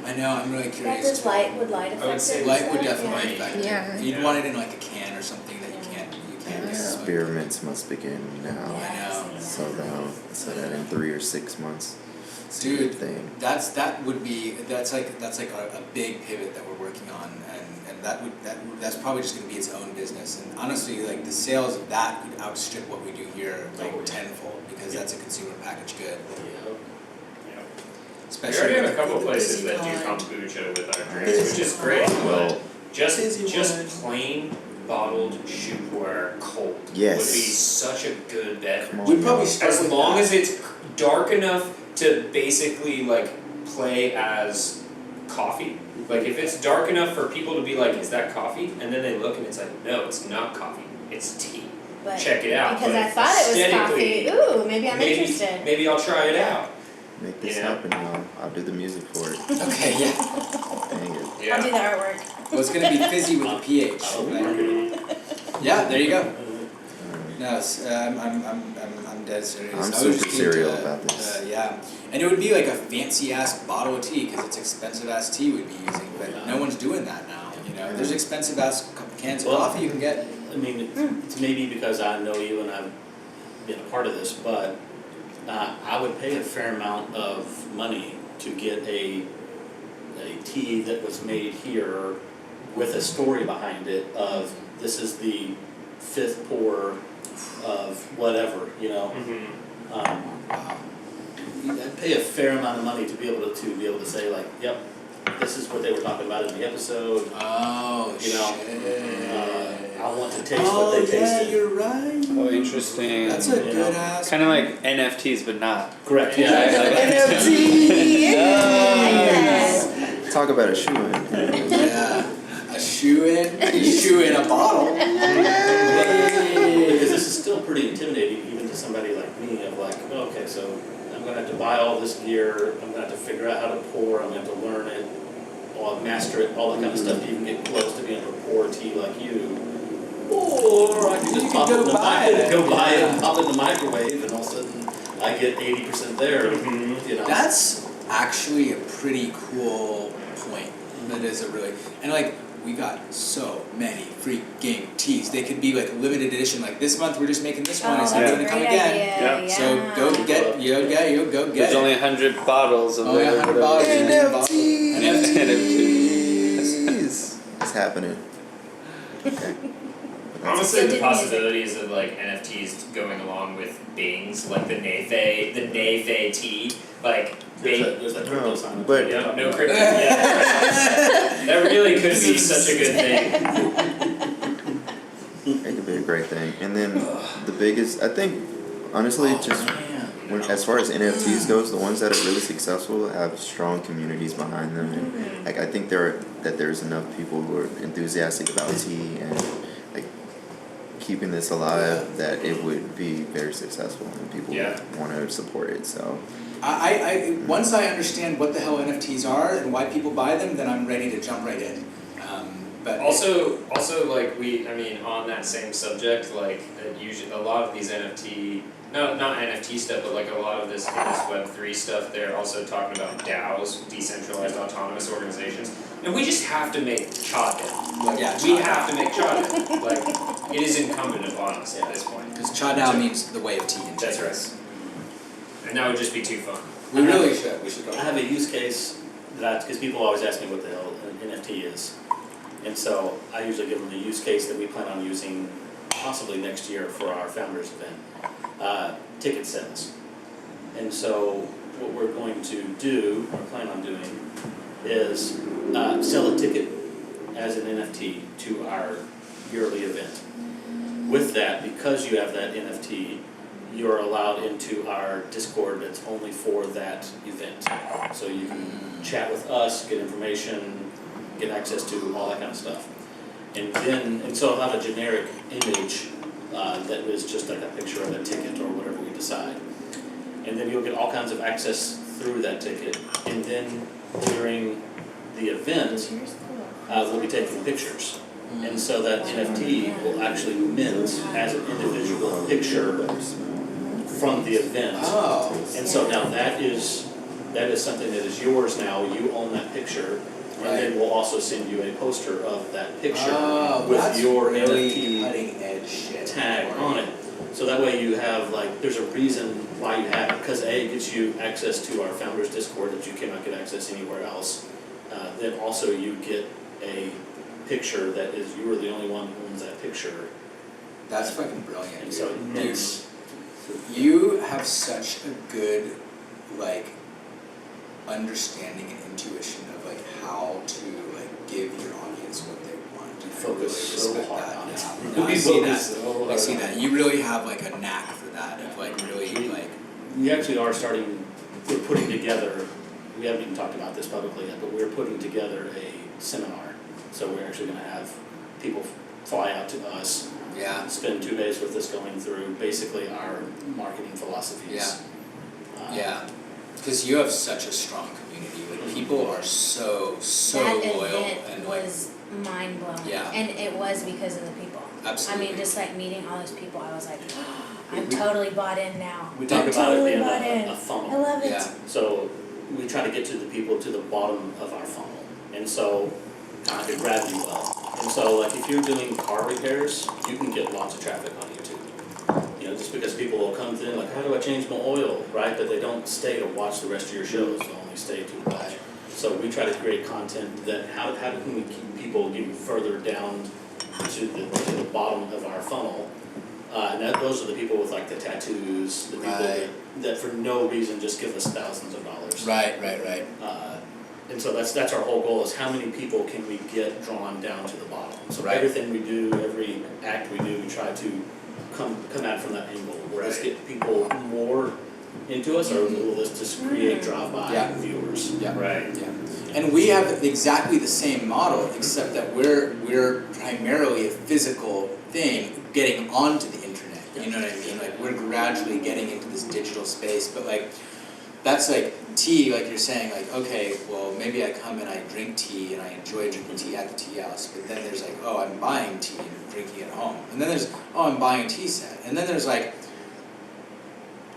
I know. I'm really That curious. does light affect I would it? say Light would Yeah. definitely affect it. Yeah. You'd Yeah. want it in like a can or something that you can't. Experiments must begin now. I know. So that in 3 or 6 months. It's a good Dude, thing. that's like a big pivot that we're working on, and that's probably just gonna be its own business. And honestly, like the sales of that could outstrip what we do here like tenfold, because that's a consumer packaged good. We Especially already have a with couple the places busy that do time. kombucha with our drinks, which is great. Well, But just Busy one. plain bottled shootware cold Yes. would be such a good beverage. Come on. We'd probably start As with long that. as it's dark enough to basically like play as coffee. Like if it's dark enough for people to be like, is that coffee? And then they look and it's like, no, it's not coffee, it's tea. But Check it out. because But I thought it was aesthetically, coffee. Ooh, maybe I'm interested. Maybe I'll try it out. make this Yeah. happen, y'all. I'll do the music for it. Okay, yeah. Dang it. Yeah. I'll do the artwork. Well, it's gonna be fizzy with a pH. I'll Right? market it. Yeah, there you go. Alright. No, I'm dead serious. I'm I was super just keen serial to, about this. Yeah, and it would be like a fancy ass bottle of tea, because it's expensive ass tea we'd be using, but no one's doing that now. You know, there's expensive ass cans of Well, coffee you can get. I mean, it's maybe because I know you and I've been a part of this, but I would pay a fair amount of money to get a tea that was made here with a story behind it of this is the 5th pour of whatever, you know. I'd pay a fair amount of money to be able to say like, yep, this is what they were talking about in the episode. Oh, You know, shit. I want to taste what they tasted. You're right. Oh, interesting. That's a You good know. ass. Kind of like NFTs, but not. Correct. Yeah. NFT. Yes. Talk about a shoe in. Yeah, a shoe in a bottle. Because this is still pretty intimidating, even to somebody like me, of like, oh, okay, so I'm gonna have to buy all this gear, I'm gonna have to figure out how to pour, I'm gonna have to learn it, or master it, all that kind of stuff to even get close to being able to pour tea like you. Or I can just pop it in the microwave, go buy it and pop it in the microwave, and all of a sudden I get 80% there, you know. That's actually a pretty cool point. That is a really, and like, we got so many freaking teas. They could be like limited edition. Like this month, we're just making this one. Oh, It's that's not a gonna come great again. idea. Yeah. So go get, go get There's it. only 100 bottles of Oh, yeah, 100 bottles. NFTs. NFTs. It's happening. Okay. Honestly, Good the music. possibilities of like NFTs going along with Bings, like the Neife tea, like There's that crypto No, sign. but- yeah, no crypto. Yeah. That really could be such a good thing. It could be a great thing. And then the biggest, I think, honestly, just when, as far as NFTs goes, the ones that are really successful have strong communities behind them, and like I think there's enough people who are enthusiastic about tea and like keeping this alive that it would be very successful and people Yeah. want to support it. So Once I understand what the hell NFTs are and why people buy them, then I'm ready to jump right in. But Also, like on that same subject, like usually a lot of these NFT, not NFT stuff, but like a lot of this Web3 stuff, they're also talking about DAOs, decentralized autonomous organizations, and we just have to make CHAdao. Like, Yeah, we CHAdao. have to make CHAdao. Like, it is incumbent upon us at this point. because CHAdao means the way of tea in That's Chinese. right. And that would just be too fun. We really should. We should go. I have a use case because people always ask me what the hell an NFT is. And so I usually give them the use case that we plan on using possibly next year for our founders event, ticket sales. And so what we're going to do, or plan on doing, is sell a ticket as an NFT to our yearly event. With that, because you have that NFT, you're allowed allowed into our Discord that's only for that event. So you can chat with us, get information, get access to all that kind of stuff. And so I'll have a generic image that is just like a picture of a ticket or whatever we decide. And then you'll get all kinds of access through that ticket. And then during the event, we'll be taking pictures. And so that NFT will actually mint as an individual picture from the event. Oh. And so now that is something that is yours now. You own that picture. And then we'll also send you a poster of that picture with your really NFT cutting edge shit tag on it. So that way you have, like, there's a reason why you have it. Because A, it gets you access to our Founders Discord that you cannot get access anywhere else. Then also you get a picture that is, you are the only one who owns that picture. That's fucking brilliant. And so it mints. You have such a good, like, understanding and intuition of, like, how to, like, give your audience what they want. You Focus so respect hard that. on it. No, I We see focus that. so I hard see on that. it. You really have, like, a knack for that, of, like, really, like, We actually are we're putting together, we haven't even talked about this publicly yet, but we're putting together a seminar. So we're actually gonna have people fly out to us, yeah. spend 2 days with us going through basically our marketing philosophies. Yeah, because you have such a strong community. Like, people are so That loyal event and, like, was mind blowing. Yeah. And it was because of the people. Absolutely. I mean, just like meeting all those people, I was like, I'm totally bought in now. We talk I'm about it totally being bought in. a funnel. I love it. Yeah. So we try to get to the people to the bottom of our funnel. And so to grab you well. And so, like, if you're doing car repairs, you can get lots of traffic on YouTube. You know, just because people will come through like, how do I change my oil, right? But they don't stay to watch the rest of your shows. They'll only stay to watch. So we try to create content that how can we keep people getting further down to the bottom of our funnel. And those are the people with, like, the tattoos, the people that for no reason just give us thousands of dollars. Right. And so that's our whole goal, is how many people can we get drawn down to the bottom. So everything we do, every act we do, we try to come at it from that angle. Let's get people more into us, or will this just create drive-by viewers? Yeah. Right. Yeah. And we have exactly the same model, except that we're primarily a physical thing getting onto the internet. You know what I mean? Like, we're gradually getting into this digital space, but, like, that's like tea, like you're saying, like, okay, well, maybe I come and I drink tea and I enjoy drinking tea at the tea house, but then there's like, oh, I'm buying tea and drinking it at home. And then there's, oh, I'm buying a tea set. And then there's like,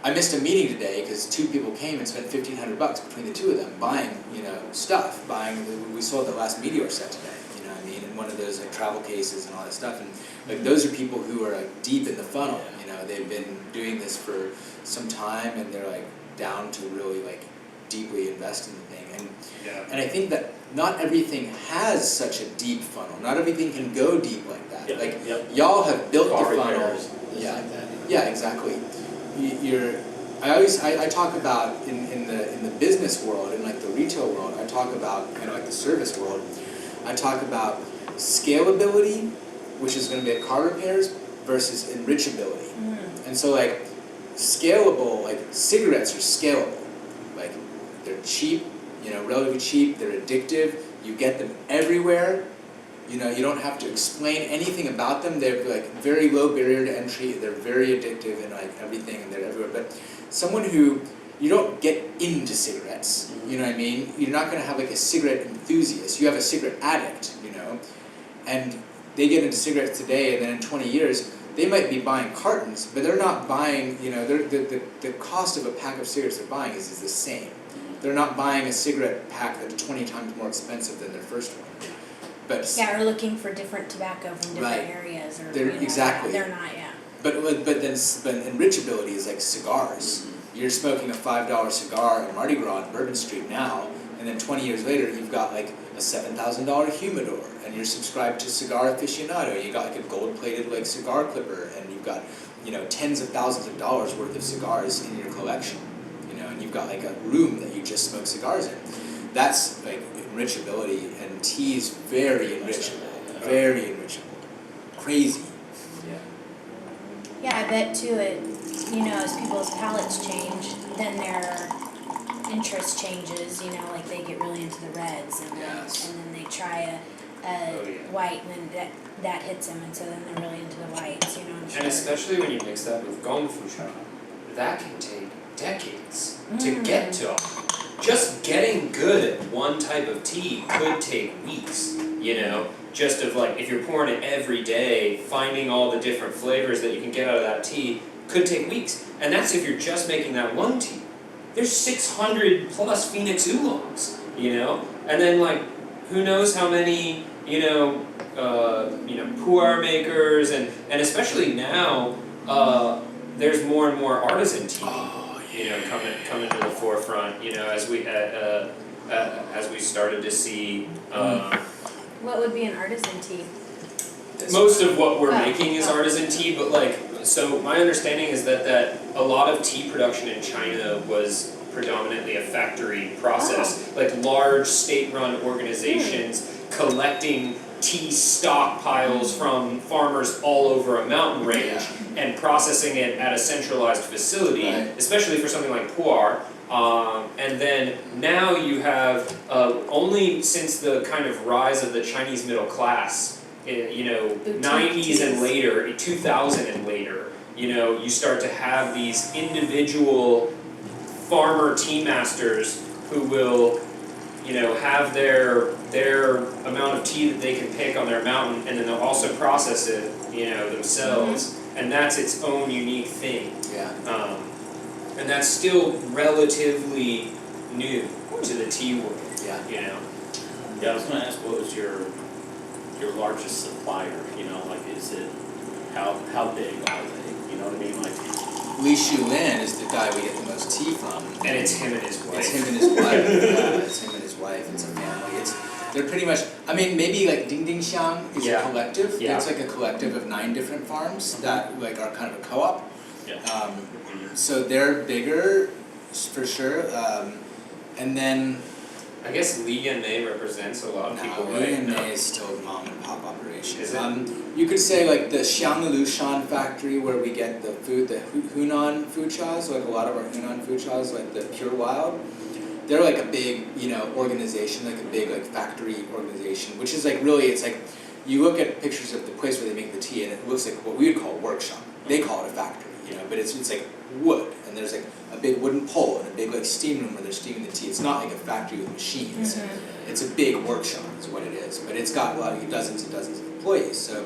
I missed a meeting today because 2 people came and spent $1,500 between the 2 of them buying, you know, stuff. We sold the last Meteor set today, you know what I mean, in one of those, like, travel cases and all that stuff. And, like, those are people who are, like, deep in the funnel, you know, they've been doing this for some time and they're, like, down to really, like, deeply invest in the thing. And I think that not everything has such a deep funnel. Not everything can go deep like that. Yep. Like, y'all have built Car the funnel. repairs, things like that. Yeah, exactly. I talk about in the business world, in, like, the retail world, I talk about, you know, like, the service world, I talk about scalability, which is going to be at car repairs, versus enrichability. And so, like, scalable, like, cigarettes are scalable. Like, they're cheap, you know, relatively cheap, they're addictive, you get them everywhere, you know, you don't have to explain anything about them, they're, like, very low barrier to entry, they're very addictive and, like, everything, and they're everywhere. But someone who, you don't get into cigarettes, you know what I mean? You're not going to have, like, a cigarette enthusiast, you have a cigarette addict, you know, and they get into cigarettes today, and then in 20 years, they might be buying cartons, but they're not buying, you know, the cost of a pack of cigarettes they're buying is the same. They're not buying a cigarette pack that's 20 times more expensive than their first one. But Yeah, or looking for different tobacco from different areas, or, They're- you know, exactly. they're not, yeah. But enrichability is like cigars. You're smoking a $5 cigar at Mardi Gras on Bourbon Street now, and then 20 years later, you've got, like, a $7,000 humidor, and you're subscribed to Cigar Aficionado. You got, like, a gold-plated, like, cigar clipper, and you've got, you know, tens of thousands of dollars worth of cigars in your collection. You know, and you've got, like, a room that you just smoke cigars in. That's, like, enrichability, and tea is very enrichable, very enrichable, crazy. Yeah, I bet too you know, as people's palates change, then their interest changes, you know, like they get really into the reds and Yes. then they try a Oh, yeah. white and then that hits them and so then they're really into the whites, you know, I'm sure. And especially when you mix that with gongfu cha, that can take decades to get to. Just getting good at one type of tea could take weeks, you know? Just of like, if you're pouring it every day, finding all the different flavors that you can get out of that tea could take weeks. And that's if you're just making that one tea. There's 600 plus Phoenix oolongs, you know? And then like, who knows how many, pu'er makers, and especially now, there's more and more artisan tea, coming to the forefront. You know, as we started to see. What would be an artisan tea? Most of what we're making is artisan tea, but like, so my understanding is that a lot of tea production in China was predominantly a factory process, like large state-run organizations collecting tea stockpiles from farmers all over a mountain range and processing it at a centralized facility, especially for something like pu'er. And then now you have, only since the kind of rise of the Chinese middle class, 90s and later, 2000 and later, you start to have these individual farmer tea masters who will, have their amount of tea that they can pick on their mountain, and then they'll also process it, themselves, and that's its own unique thing. Yeah. And that's still relatively new to the tea world. Yeah. Yeah, I was gonna ask, what was your largest supplier? Like, is it, how big are they? You know what I mean? Like, Li Shulin is the guy we get the most tea from. And it's him and his wife. It's him and his wife. It's him and his wife. It's a family. They're pretty much. I mean, maybe like Xinjiang is a collective. Yeah. It's like a collective of 9 different farms that like are kind of a co-op. yeah. So they're bigger, for sure. And then I guess Li and Mei represents a lot of people, Li right? and Mei is still mom and pop operations. Is it? You could say like the Xianglushan factory where we get the food, the Hunan food chas, like a lot of our Hunan food chas, like the Pure Wild. They're like a big, organization, like a big like factory organization, which is like really, it's like you look at pictures of the place where they make the tea and it looks like what we would call a workshop. They call it a factory, but it's like wood, and there's like a big wooden pole and a big like steam room where they're steaming the tea. It's not like a factory with machines. It's a big workshop is what it is, but it's got dozens and dozens of employees. So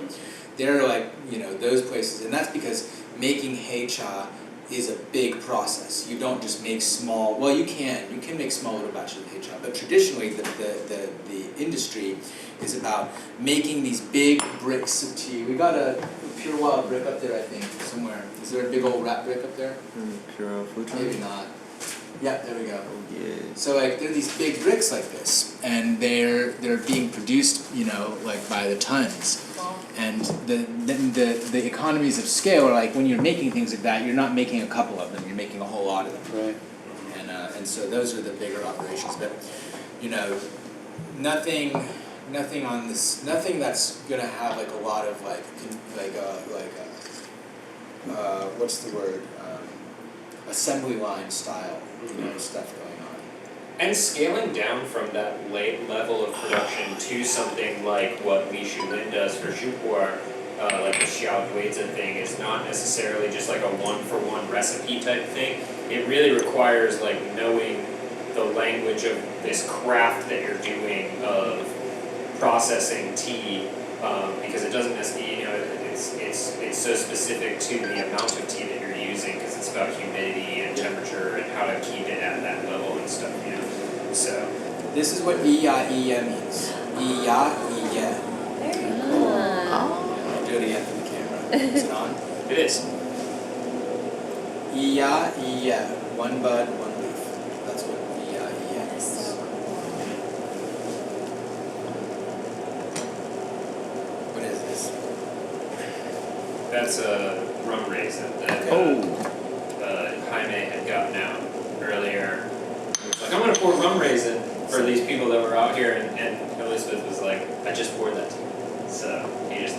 they're like, those places, and that's because making heicha is a big process. You don't just make small, well you can make small little batches of heicha, but traditionally the industry is about making these big bricks of tea. We got a Pure Wild brick up there, I think, somewhere. Is there a big old rat brick up there? Pure food Maybe not. Yeah, there we go. Yeah. So like there are these big bricks like this, and they're being produced, like by the tons. And the economies of scale are like when you're making things like that, you're not making a couple of them, you're making a whole lot of them. Right. And so those are the bigger operations. But nothing on this, nothing that's gonna have like a lot of what's the word? Assembly line style, stuff going on. And scaling down from that late level of production to something like what Li Shulin does for Shupuar, like the Xiao Guizhou thing, is not necessarily just like a one-for-one recipe type thing. It really requires like knowing the language of this craft that you're doing of processing tea, because it doesn't necessarily, it's so specific to the amount of tea that you're using, because it's about humidity and temperature and how to keep it at that level and stuff, So This is what 一芽一叶 means. 一芽一叶. Very cool. I'll do it again for the camera. Is it on? it is. 一芽一叶. One bud, one leaf. That's what 一芽一叶 That is is. so cool. What is this? That's a rum raisin that Jaime had gotten out earlier. He was like, I'm gonna pour rum raisin for these people that were out here, and Elizabeth was like, I just poured that to you. So he just.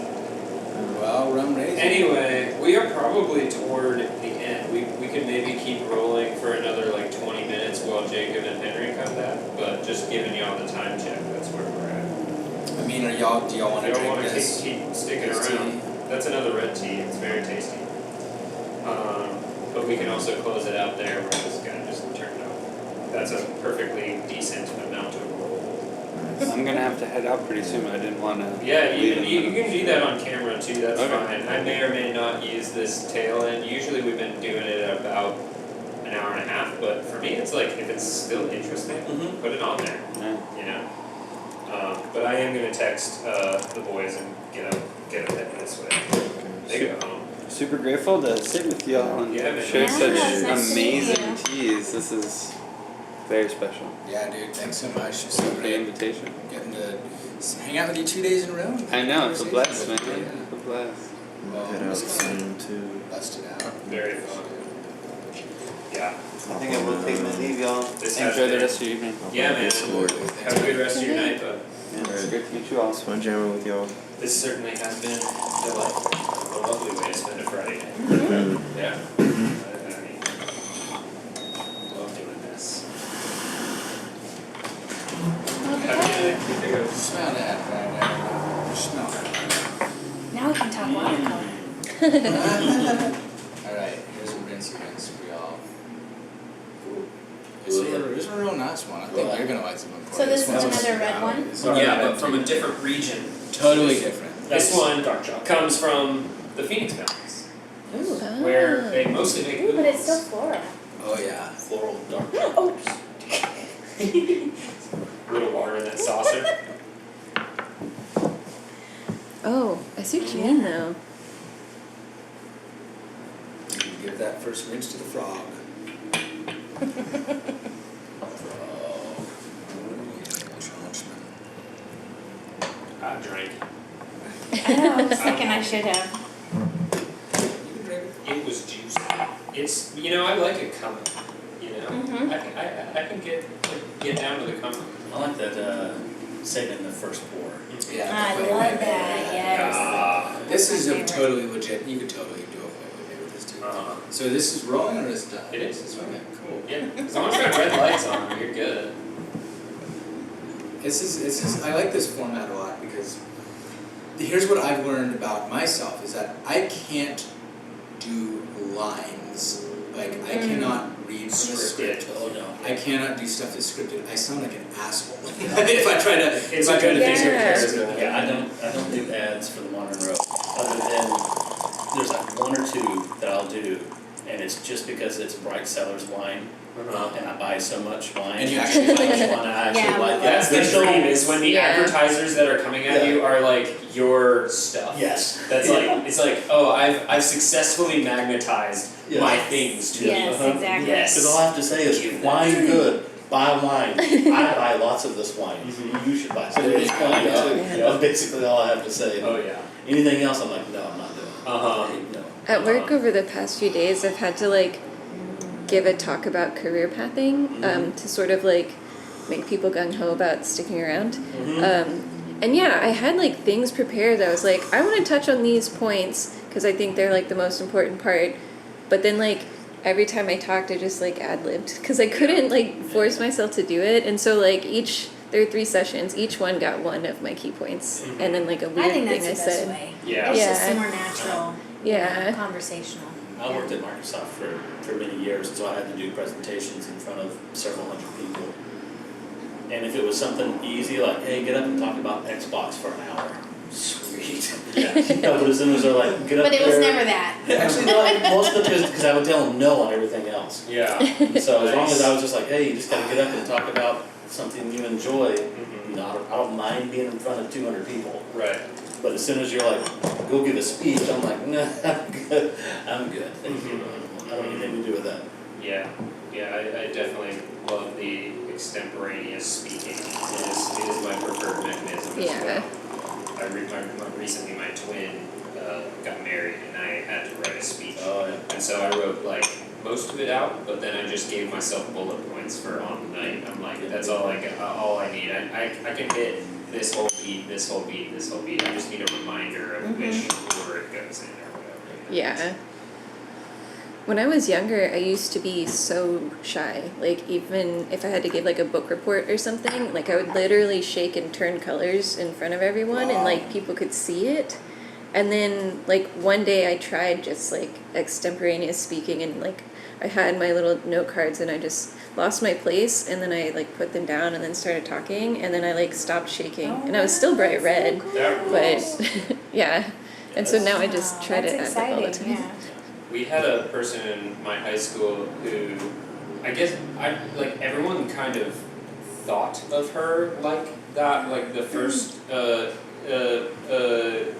Well, rum raisin. Anyway, we are probably toward the end. We could maybe keep rolling for another like 20 minutes while Jacob and Henry come back, but just giving y'all the time check, that's where we're at. I mean, do y'all want to Y'all drink wanna this? keep sticking this around. tea? That's another red tea, it's very tasty. But we can also close it out there where this guy just turned off. That's a perfectly decent amount of roll. I'm gonna have to head out pretty soon. I didn't want to. Yeah, you can do that on camera too, that's Okay. fine. I may or may not use this tail end. Usually we've been doing it at about an hour and a half, but for me it's like if it's still interesting, put it on there, Yeah. you know? But I am gonna text the boys and get them heading this way. They go home. Super grateful to sit with y'all and Yeah, man. share Yeah, such it's nice to meet amazing teas. This is very special. Yeah, dude, thanks so much. It's so The great invitation. getting to hang out with you 2 days in a row. I know, it's a bless, man. Yeah. It's a bless. Well, Head out it's kinda soon too. busted out. Very fun. Yeah. I think I will take my leave, y'all. This has Enjoy the been- rest of your evening. Yeah, man. Absolutely. Have a good rest of your night, bud. Yeah, it's great to meet you all. It's fun jamming with y'all. This certainly has been delightful. A lovely way to spend a Friday night. Yeah. I mean, love doing this. Have a good night. Smell that right now. Smell that. Now we can talk watercolor. Alright, here's a rinse for y'all. This is a real nice one. I think you're gonna like some of So this is another red one? Yeah, but from a different region. Totally different. This one dark chocolate. comes from the Phoenix Mountains, Ooh. where they mostly make Ooh, but it's still oodles. floral. Oh yeah. Floral dark. Oh. Little water in that saucer. Oh, I see what you mean though. Give that first rinse to the frog. I drank. I know, I was thinking I should have. It was juicy. It's, you know, I like it coming. You know, Mhm. I can get down to the coming. I like that saving the first pour. Yeah. I wait, love wait, wait, that, wait. yes. This is a My favorite. totally legit. You could totally do a flavor with this too. So this is rolling or is it done? It is. Okay, cool. Yeah, as long as it's got red lights on, you're good. This is I like this format a lot because here's what I've learned about myself is that I can't do lines. Like I cannot read script. Oh no. I cannot do stuff that's scripted. I sound like an asshole if I try to It's a good fix your Yeah. character. Yeah, I don't do ads for the Modern Row, other than there's like one or two that I'll do, and it's just because it's Bright Cellars wine, and I buy so much wine. And you actually like much it. wine I actually Yeah, like. That's the There's no- dream, is when the Yeah. advertisers that are coming at you are like your stuff. Yes. That's like, it's like, oh, I've successfully magnetized Yeah. my things to Yes, you. exactly. Yes. Because all I have to say is, wine good, buy wine. I buy lots of this wine. You should buy some of this wine. That's basically all I have to say. Oh yeah. Anything else, I'm like, no, I'm not doing. Uh-huh. No. At work over the past few days, I've had to like give a talk about career pathing to sort of like make people gung ho about sticking around. And yeah, I had like things prepared. I was like, I want to touch on these points because I think they're like the most important part. But then like every time I talked, I just like ad-libbed because I couldn't like force myself to do it. And so like there are 3 sessions. Each one got one of my key points, and then like a I weird think thing that's the I best said. way. Yeah. It's Yeah. just more natural. Yeah. Conversational. I worked at Microsoft for many years, and so I had to do presentations in front of several hundred people. And if it was something easy, like, hey, get up and talk about Xbox for an hour, sweet. No, but as soon as they're like, get up But it was there- never that. Actually, no, most of it because I would tell them no on everything else. Yeah. So as long as I was just like, hey, you just gotta get up and talk about something you enjoy, you know, I don't mind being in front of 200 people. Right. But as soon as you're like, go give a speech, I'm like, nah, I'm good. I'm good. Thank you. I don't need anything to do with that. Yeah. Yeah, I definitely love the extemporaneous speaking. It is my preferred mechanism as Yeah. well. Recently my twin got married and I had to write a speech. Oh, yeah. And so I wrote like most of it out, but then I just gave myself bullet points for on the night. I'm like, that's all I need. I can hit this whole beat, this whole beat, this whole beat. I just need a reminder of which word goes in or whatever. Yeah. When I was younger, I used to be so shy. Like, even if I had to give like a book report or something, like I would literally shake and turn colors in front of everyone, and like people could see it. And then like one day I tried just like extemporaneous speaking, and like I had my little note cards, and I just lost my place, and then I like put them down and then started talking, and then I like stopped shaking, and I was still bright red, but yeah. And so now I just try to act all the time. Yeah. We had a person in my high school who, I guess, like everyone kind of thought of her like that, like the first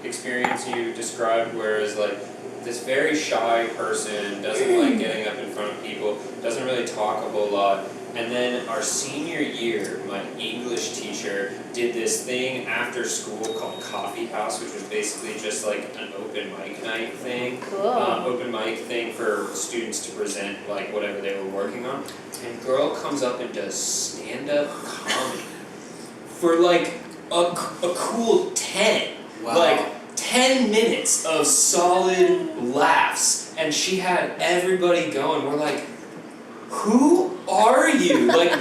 experience you described, whereas like this very shy person, doesn't like getting up in front of people, doesn't really talk a whole lot. And then our senior year, my English teacher did this thing after school called Coffee House, which was basically just like an open mic night thing. Cool. Open mic thing for students to present like whatever they were working on. And girl comes up and does stand-up comedy for like a cool 10. Wow. Like 10 minutes of solid laughs. And she had everybody going. We're like, who are you? Like,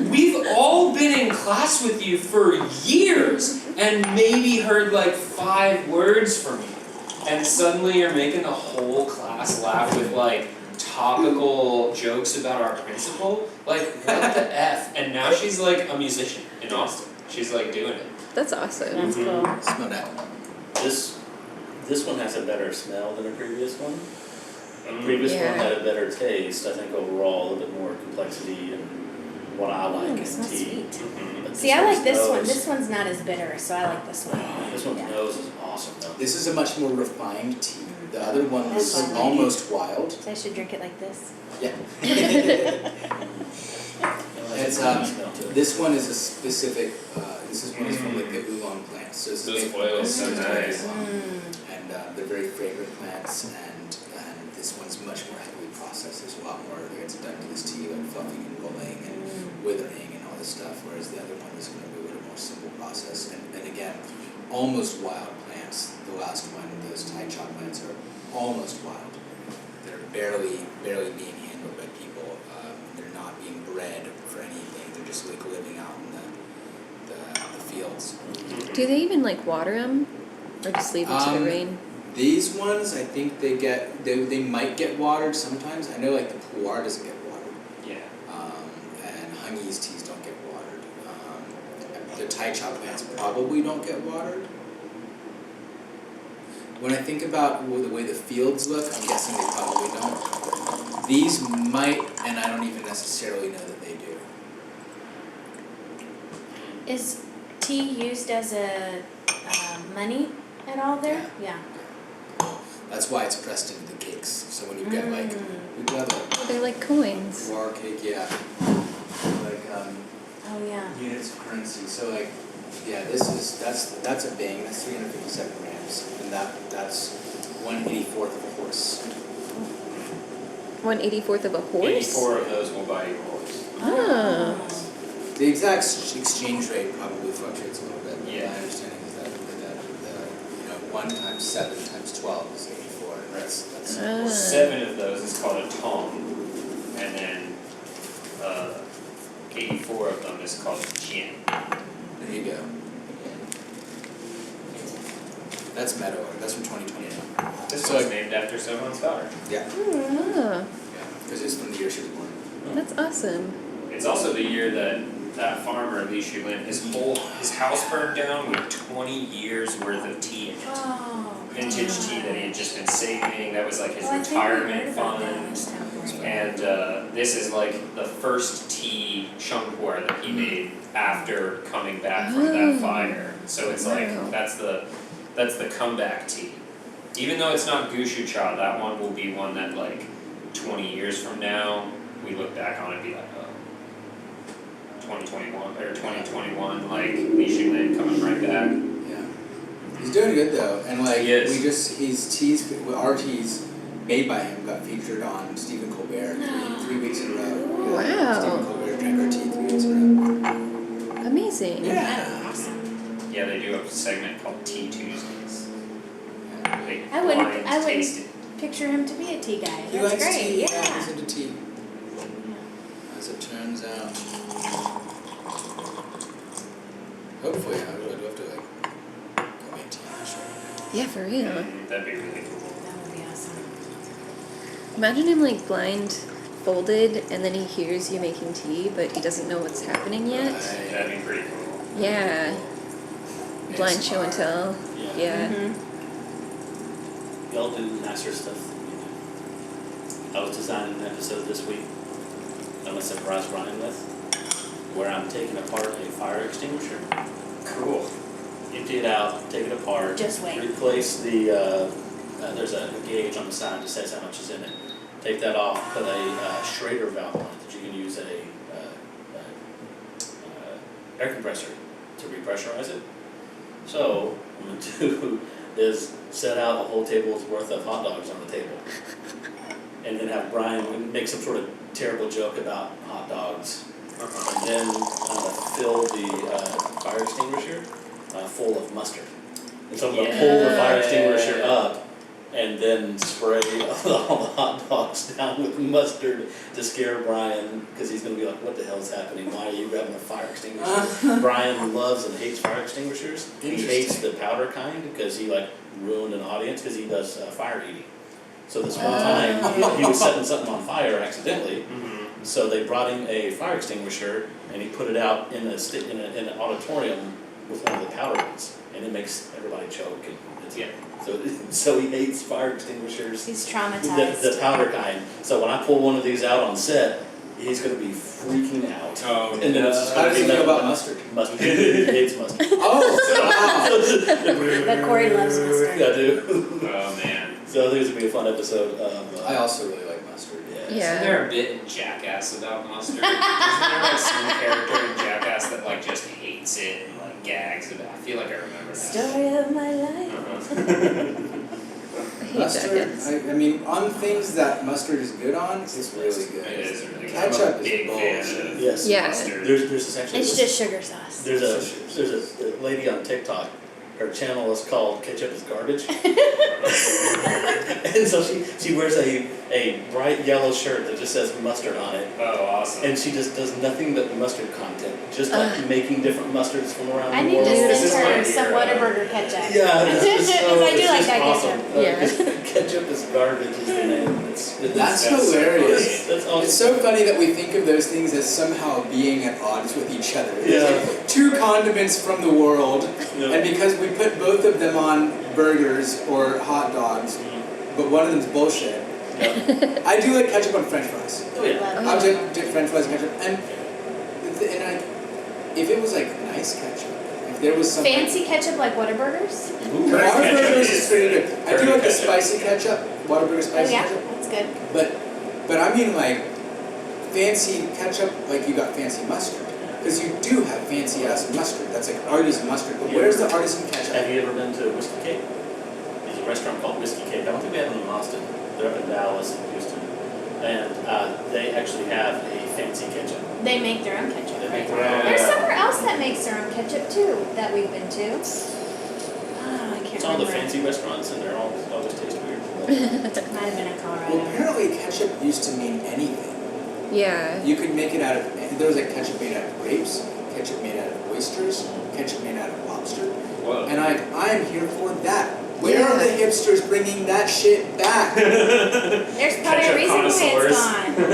we've all been in class with you for years and maybe heard like 5 words from you. And suddenly you're making the whole class laugh with like topical jokes about our principal. Like, what the F? And now she's like a musician in Austin. She's like doing it. That's awesome. That's cool. Smell that. This one has a better smell than a previous one. The previous Yeah. one had a better taste. I think overall a little bit more complexity and what I like in It smells tea. sweet. But See, I like this one. nose- This one's not as bitter, so I like this one. This one's Yeah. nose is awesome though. This is a much more refined tea. The other one was That's fine. almost wild. So I should drink it like this. Yeah. It has It's, a creamy smell to it. This one is a specific, this is one is from like the oolong plants. So this is Those big- oils so nice. And they're very fragrant plants, and this one's much more heavily processed. There's a lot more that gets done to this tea, like fluffing and rolling and withering and all this stuff, whereas the other one is going to be a little more simple process. And again, almost wild plants. The last one, those Taicha plants are almost wild. They're barely being handled by people. They're not being bred for anything. They're just like living out in the fields. Do they even like water them, or just leave it to the rain? These ones, I think they might get watered sometimes. I know like the pu'er doesn't get watered, Yeah. and Hangese teas don't get watered. The Taicha plants probably don't get watered. When I think about the way the fields look, I'm guessing they probably don't. These might, and I don't even necessarily know that they do. Is tea used as a money at all there? Yeah. That's why it's pressed into the cakes. So when you get like, we've got Oh, they're like coins. a pu'er cake, yeah, like Oh yeah. units of currency. So like, yeah, that's a bang. That's 357 grams, and that's 1/84th of a horse. 1/84th of a horse? 84 of those will buy you a horse. Oh. The exact exchange rate probably fluctuates a little bit. Yeah. My understanding is that the 1 times 7 times 12 is 84. And that's 7 of those is called a tong, and then 84 of them is called a jian. there you go. That's Meadow. That's from 2020. This So, one's named after someone's daughter. Yeah, Oh, because it's from the year she was born. that's awesome. It's also the year that farmer Li Shulin, his house burned down with 20 years worth of tea in it. Oh. Vintage tea that he had just been saving. That was like his Well, I think we heard retirement about that fund. last time. And this is like the first tea shenghuo that he made after coming back from that fire. So it's like Wow. that's the comeback tea. Even though it's not Guizhou cha, that one will be one that like 20 years from now we look back on and be like, oh, 2021 or 2021, like Li Shulin coming right back. Yeah. He's doing good though, and like He is. our teas made by him got featured on Stephen Colbert 3 weeks in a row. Wow. Stephen Colbert drank our tea 3 weeks in a row. Amazing. Yeah. Awesome. Yeah, they do a segment called Tea Tuesdays. They I wouldn't- blind I wouldn't- taste it. picture him to be a tea guy. He That's likes great. tea. Yeah. He's into tea. As it turns out. Hopefully, I do have to like go make tea. Yeah, for real. That'd be really cool. That would be awesome. Imagine him like blindfolded and then he hears you making tea, but he doesn't know what's happening yet. That'd be pretty cool. Yeah. Blind show and tell. Yeah. Mm-hmm. Y'all do nicer stuff. I was designing an episode this week I'm gonna surprise Brian with, where I'm taking apart a fire extinguisher. Cool. Empty it out, take it apart. Just wait. Replace the, there's a gauge on the side that says how much is in it. Take that off, put a Schrader valve on it that you can use a air compressor to repressurize it. So, what I'm gonna do is set out a whole table's worth of hot dogs on the table. And then have Brian make some sort of terrible joke about hot dogs. And then fill the fire extinguisher full of mustard. And so I'm gonna pull the fire extinguisher up and then spray all the hot dogs down with mustard to scare Brian, because he's gonna be like, what the hell's happening? Why are you grabbing a fire extinguisher? Brian loves and hates fire extinguishers. He hates the powder kind because he like ruined an audience because he does fire eating. So this one time he was setting something on fire accidentally. So they brought him a fire extinguisher and he put it out in an auditorium with one of the powder ones, and it makes everybody choke. And so he hates fire extinguishers. He's traumatized. The powder kind. So when I pull one of these out on set, he's going to be freaking out. Oh, and then it's just How gonna does he be feel about nothing. mustard? Mustard. He hates mustard. Oh, wow. But Corey loves mustard. I do. Oh man. So I think this would be a fun episode of. I also really like mustard. Yeah. Isn't there a bit in Jackass about mustard? Isn't there like some character in Jackass that like just hates it and like gags about it? I feel like I remember that. Story of my life. I hate Mustard, jackets. I mean, on things that mustard is good on, it's really good. It is really good. Ketchup I'm a is big fan bullshit. of Yes. Yeah. mustard. There's essentially It's just sugar sauce. there's a lady on TikTok. Her channel is called Ketchup is Garbage. And so she wears a bright yellow shirt that just says mustard on it. Oh, awesome. And she just does nothing but mustard content. Just like making different mustards from around I the need world. to This send is her my some hero. Whataburger ketchup. Yeah, it's just so, Because I do it's like just that awesome. ketchup. Yeah. Ketchup is garbage is the name. That's hilarious. That's awesome. It's so funny that we think of those things as somehow being at odds with each other. There's Yeah. like two condiments from the world, Yeah. and because we put both of them on burgers or hot dogs, but one of them's bullshit. I do like ketchup on French fries. Oh yeah. I'll dip French fries and ketchup, and if it was like nice ketchup, if there was some Fancy ketchup like Whataburgers? Whataburgers is pretty good. I do like the spicy ketchup, Whataburger Oh spicy yeah, ketchup. that's good. But I mean like fancy ketchup, like you got fancy mustard. Because you do have fancy ass mustard. That's like artisan mustard. But where's the artisan ketchup? Have you ever been to Whiskey Cake? There's a restaurant called Whiskey Cake. I don't think we have them in Austin. They're up in Dallas and Houston. And they actually have a fancy ketchup. They make their own ketchup, They make right? their own. There's somewhere else that makes their own ketchup too that we've been to. Oh, I can't It's all the remember. fancy restaurants and they're always taste weird. Might have been in Well, Colorado. apparently ketchup used to mean anything. Yeah. You could make it out of, there was like ketchup made out of grapes, ketchup made out of oysters, ketchup made out of lobster. Whoa. And I'm here for that. Where are the hipsters bringing that shit back? There's probably a Ketchup reason why it's connoisseurs.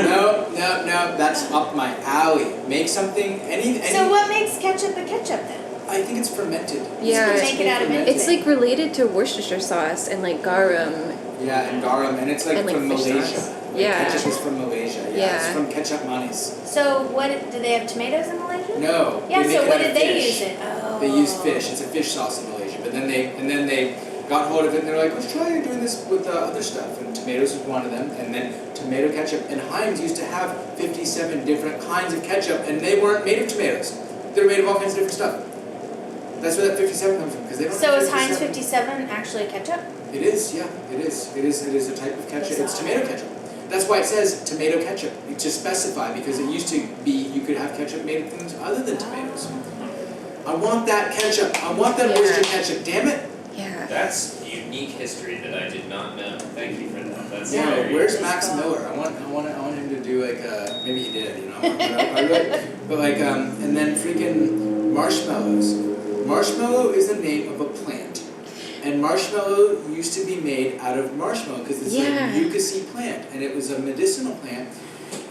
gone. No, that's up my alley. Make something, any. So what makes ketchup a ketchup then? I think it's fermented. Yeah. You can make it out of anything. It's like related to Worcestershire sauce and like garum. Yeah, and garum, and it's like And, like, from fish Malaysia. sauce. Like, Yeah. Ketchup is from Malaysia. Yeah, Yeah. it's from ketchup manis. So what, do they have tomatoes in Malaysia? No. Yeah, they make so it what out of did they fish. use it? Oh. They use fish. It's a fish sauce in Malaysia. But then they got hold of it and they're like, let's try doing this with other stuff. And tomatoes was one of them. And then tomato ketchup. And Heinz used to have 57 different kinds of ketchup, and they weren't made of tomatoes. They were made of all kinds of different stuff. That's where that 57 comes from, because they don't. So have is Heinz 57. 57 actually a ketchup? It is, yeah, it is. It is a type of ketchup. It's tomato ketchup. That's why it says tomato ketchup, to specify, because it used to be you could have ketchup made of things other than tomatoes. I want that ketchup. I want that Yeah. oyster ketchup. Damn it! Yeah. That's unique. unique history that I did not know. Thank you for that. That's Yeah, very where's Max Miller? I want him to do like maybe he did, you know. But like and then freaking marshmallows. Marshmallow is the name of a plant, and marshmallow used to be made out of marshmallow because it's like a mucousy plant, and it was a medicinal plant.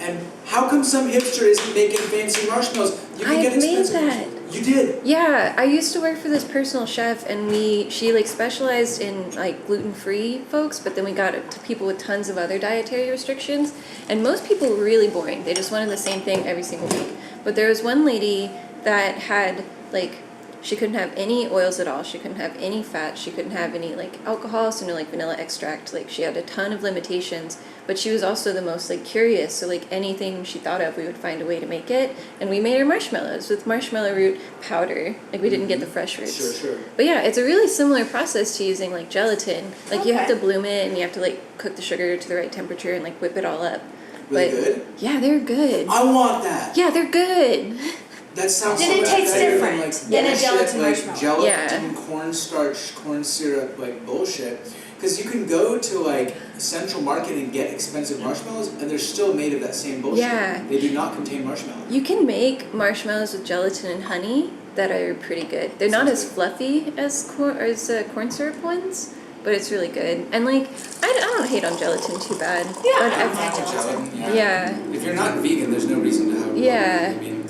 And how come some hipster isn't making fancy marshmallows? You can get expensive marshmallows. You did? Yeah, I used to work for this personal chef, and she like specialized in like gluten-free folks, but then we got it to people with tons of other dietary restrictions, and most people were really boring. They just wanted the same thing every single week. But there was one lady that had like, she couldn't have any oils at all. She couldn't have any fat. She couldn't have any like alcohol, so no like vanilla extract. Like she had a ton of limitations, but she was also the most like curious. So like anything she thought of, we would find a way to make it. And we made her marshmallows with marshmallow root powder. Like we didn't get the fresh roots. Sure. But yeah, it's a really similar process to using like gelatin. Like you have to bloom it, and you have to like cook the sugar to the right temperature and like whip it all up. Really But good? yeah, they're good. I want that. Yeah, they're good. That sounds Then so it bad. tastes Better than, different like, than a bullshit, gelatin like marshmallow. gelatin, cornstarch, corn syrup, like bullshit. Because you can go to like Central Market and get expensive marshmallows, and they're still made of that same bullshit. Yeah. They do not contain marshmallow. You can make marshmallows with gelatin and honey that are pretty good. They're not as fluffy as corn syrup ones, but it's really good. And like, I don't hate on gelatin too bad. Yeah, But I I've- like gelatin. yeah. If you're not vegan, there's no reason to have. Yeah. I mean,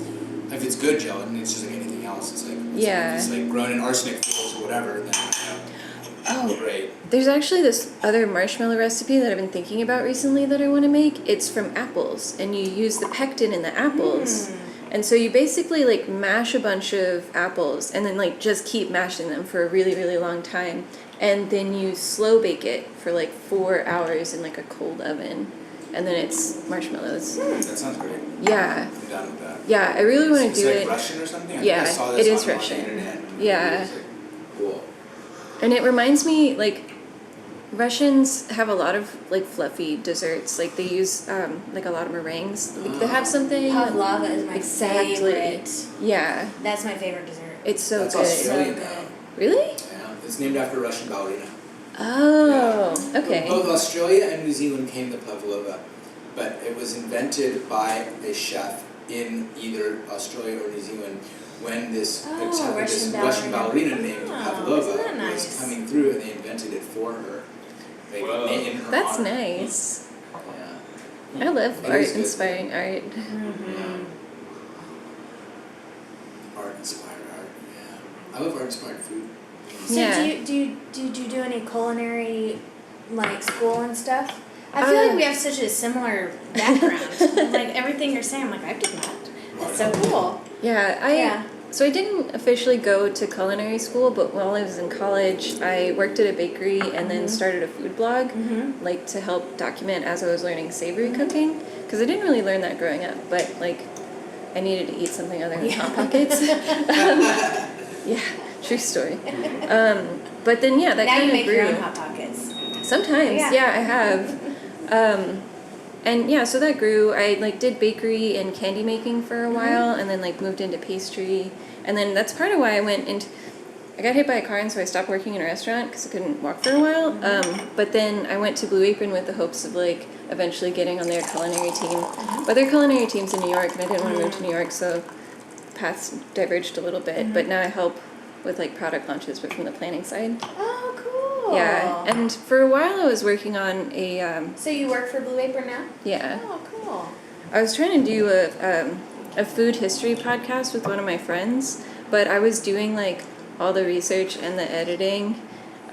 if it's good gelatin, it's just like anything else. It's like Yeah. It's like grown in arsenic fields or whatever. Then Oh, great. there's actually this other marshmallow recipe that I've been thinking about recently that I want to make. It's from apples, and you use the pectin in the apples. And so you basically like mash a bunch of apples and then like just keep mashing them for a really, really long time. And then you slow bake it for like 4 hours in like a cold oven. And then it's marshmallows. That sounds great. Yeah. I'm down with that. Yeah, I really want to It's do like it. Russian or something? I Yeah, think I saw this it is on the Russian. internet. Yeah. It's like, cool. And it reminds me, like, Russians have a lot of like fluffy desserts. Like they use like a lot of meringues. Like, they have something. Pavlova is my Exactly. favorite. Yeah, That's my favorite dessert. it's so That's good. Australian So now. good. Really? Yeah, it's named after a Russian ballerina. Oh, okay. Both Australia and New Zealand came to pavlova, but it was invented by a chef in either Australia or New Zealand when this Russian ballerina named Oh, Pavlova isn't that was nice? coming through, and they invented it for her. Like, Whoa. in her That's honor. nice. Yeah. I love It art, is good. inspiring art. Art inspired art. Yeah. I love art inspired food. So Yeah. do you do any culinary like school and stuff? I feel like we have such a similar background. Like everything you're saying, I'm like, I did that. That's so cool. Yeah, So I didn't officially go to culinary school, but while I was in college, I worked at a bakery and then started a food blog, like to help document as I was learning savory cooking. Because I didn't really learn that growing up, but like I needed to eat something other than Hot Pockets. Yeah, true story. But then that Now kind you of make grew. your own Hot Pockets. Sometimes, Yeah. I have. And so that grew. I like did bakery and candy making for a while, and then like moved into pastry, and then that's part of why I went into. I got hit by a car, and so I stopped working in a restaurant because I couldn't walk for a while. But then I went to Blue Apron with the hopes of like eventually getting on their culinary team. But their culinary team's in New York, and I didn't want to move to New York, so paths diverged a little bit. But now I help with like product launches, but from the planning side. Oh, cool. Yeah, and for a while I was working on a So you work for Blue Apron now? yeah. Oh, cool. I was trying to do a food history podcast with one of my friends, but I was doing like all the research and the editing,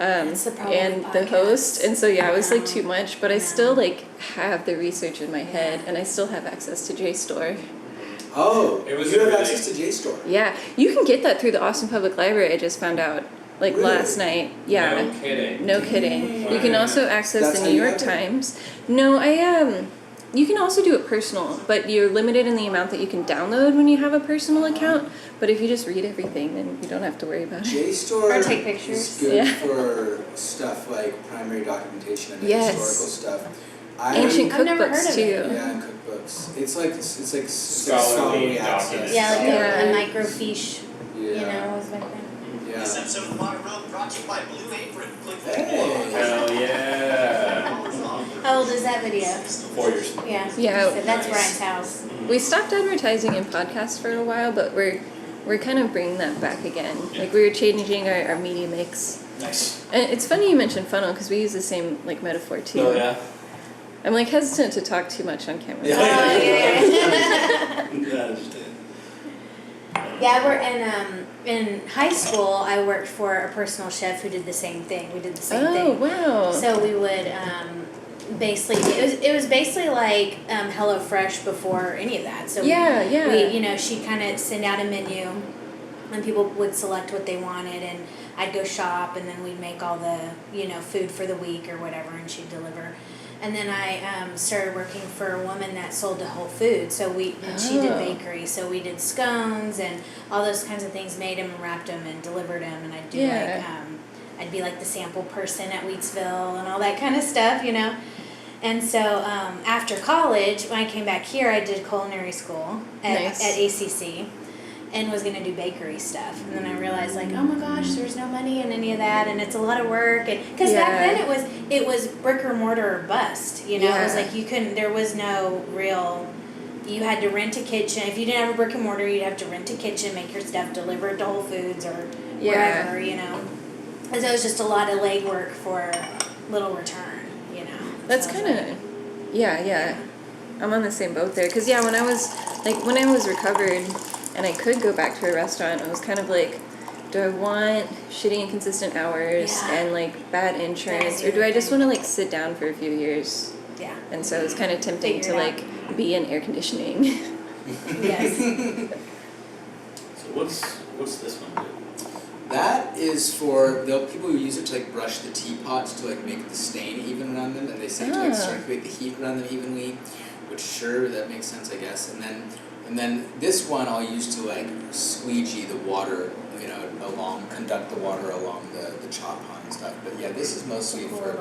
It's the problem and with the host, podcasts. and so it was like too much. But I still like have the research in my head, and I still have access to JSTOR. Oh, It was you have really- access to JSTOR. Yeah, you can get that through the Austin Public Library. I just found out like Really? last night. Yeah. No kidding. No kidding. You can also access That's the how New you York have it? Times. No, you can also do it personal, but you're limited in the amount that you can download when you have a personal account. But if you just read everything, then you don't have to worry about it. JSTOR Or take pictures. is good Yeah. for stuff like primary documentation and Yes. historical stuff. Ancient I've never heard cookbooks of too. it. Yeah, and cookbooks. It's like Scholarly access. documents. Yeah, like Yeah. a microfiche, Yeah. you know, was back then. Yeah. This episode of Water Road brought to you by Blue Apron. Click the Hey. Hell yeah. How old is that video? 4 years. Yeah. Yeah. So that's Nice. Brian's house. We stopped advertising in podcasts for a while, but we're kind of bringing that back again. Like we were changing our media mix. Nice. And it's funny you mentioned funnel because we use the same like metaphor too. Oh yeah. I'm like hesitant to talk too much on camera. Yeah. Oh, yeah. Yeah, I understand. Yeah, in high school, I worked for a personal chef who did the same thing. We did the same Oh thing. wow. So we would basically it was basically like HelloFresh before any of that. So yeah. we she'd kind of send out a menu, and people would select what they wanted, and I'd go shop, and then we'd make all the food for the week or whatever, and she'd deliver. And then I started working for a woman that sold to Whole Foods. So she did bakery. So we did scones and all those kinds of things, made them and wrapped them and delivered them. And I'd do I'd be like the sample person at Wheatsville and all that kind of stuff, And so after college, when I came back here, I did culinary school at ACC. And was gonna do bakery stuff, and then I realized like, oh my gosh, there's no money in any of that, and it's a lot of work, and because back then it was brick or mortar or bust, It was like there was no real. You had to rent a kitchen. If you didn't have a brick and mortar, you'd have to rent a kitchen, make your stuff delivered to Whole Foods or wherever, And so it was just a lot of legwork for little return, That's So kind of, yeah. I'm on the same boat there, because when I was recovered. And I could go back to a restaurant. I was kind of like, do I want shitty inconsistent hours and like bad insurance, or do I just want to like sit down for a few years? Yeah. And so it's kind of tempting to like be in air conditioning. Yes. So what's this one do? That is for the people who use it to like brush the teapots to like make the stain even around them, and they say to like circulate the heat around them evenly, which sure, that makes sense, I guess. And then this one I'll use to like squeegee the water, conduct the water along the chop pot and stuff. But yeah, this is mostly for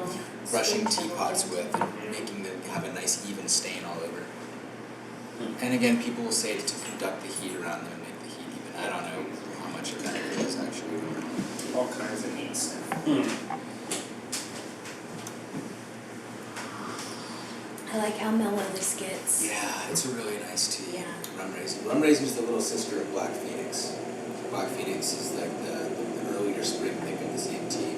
brushing teapots with and making them have a nice even stain all over. And again, people will say to conduct the heat around them and make the heat even. I don't know how much of that it is actually. All kinds of neat stuff. I like how mellow this gets. Yeah, it's a really nice tea. Yeah. Rum raisin. Rum raisin is the little sister of Black Phoenix. Black Phoenix is like the earlier spring, think of the same tea.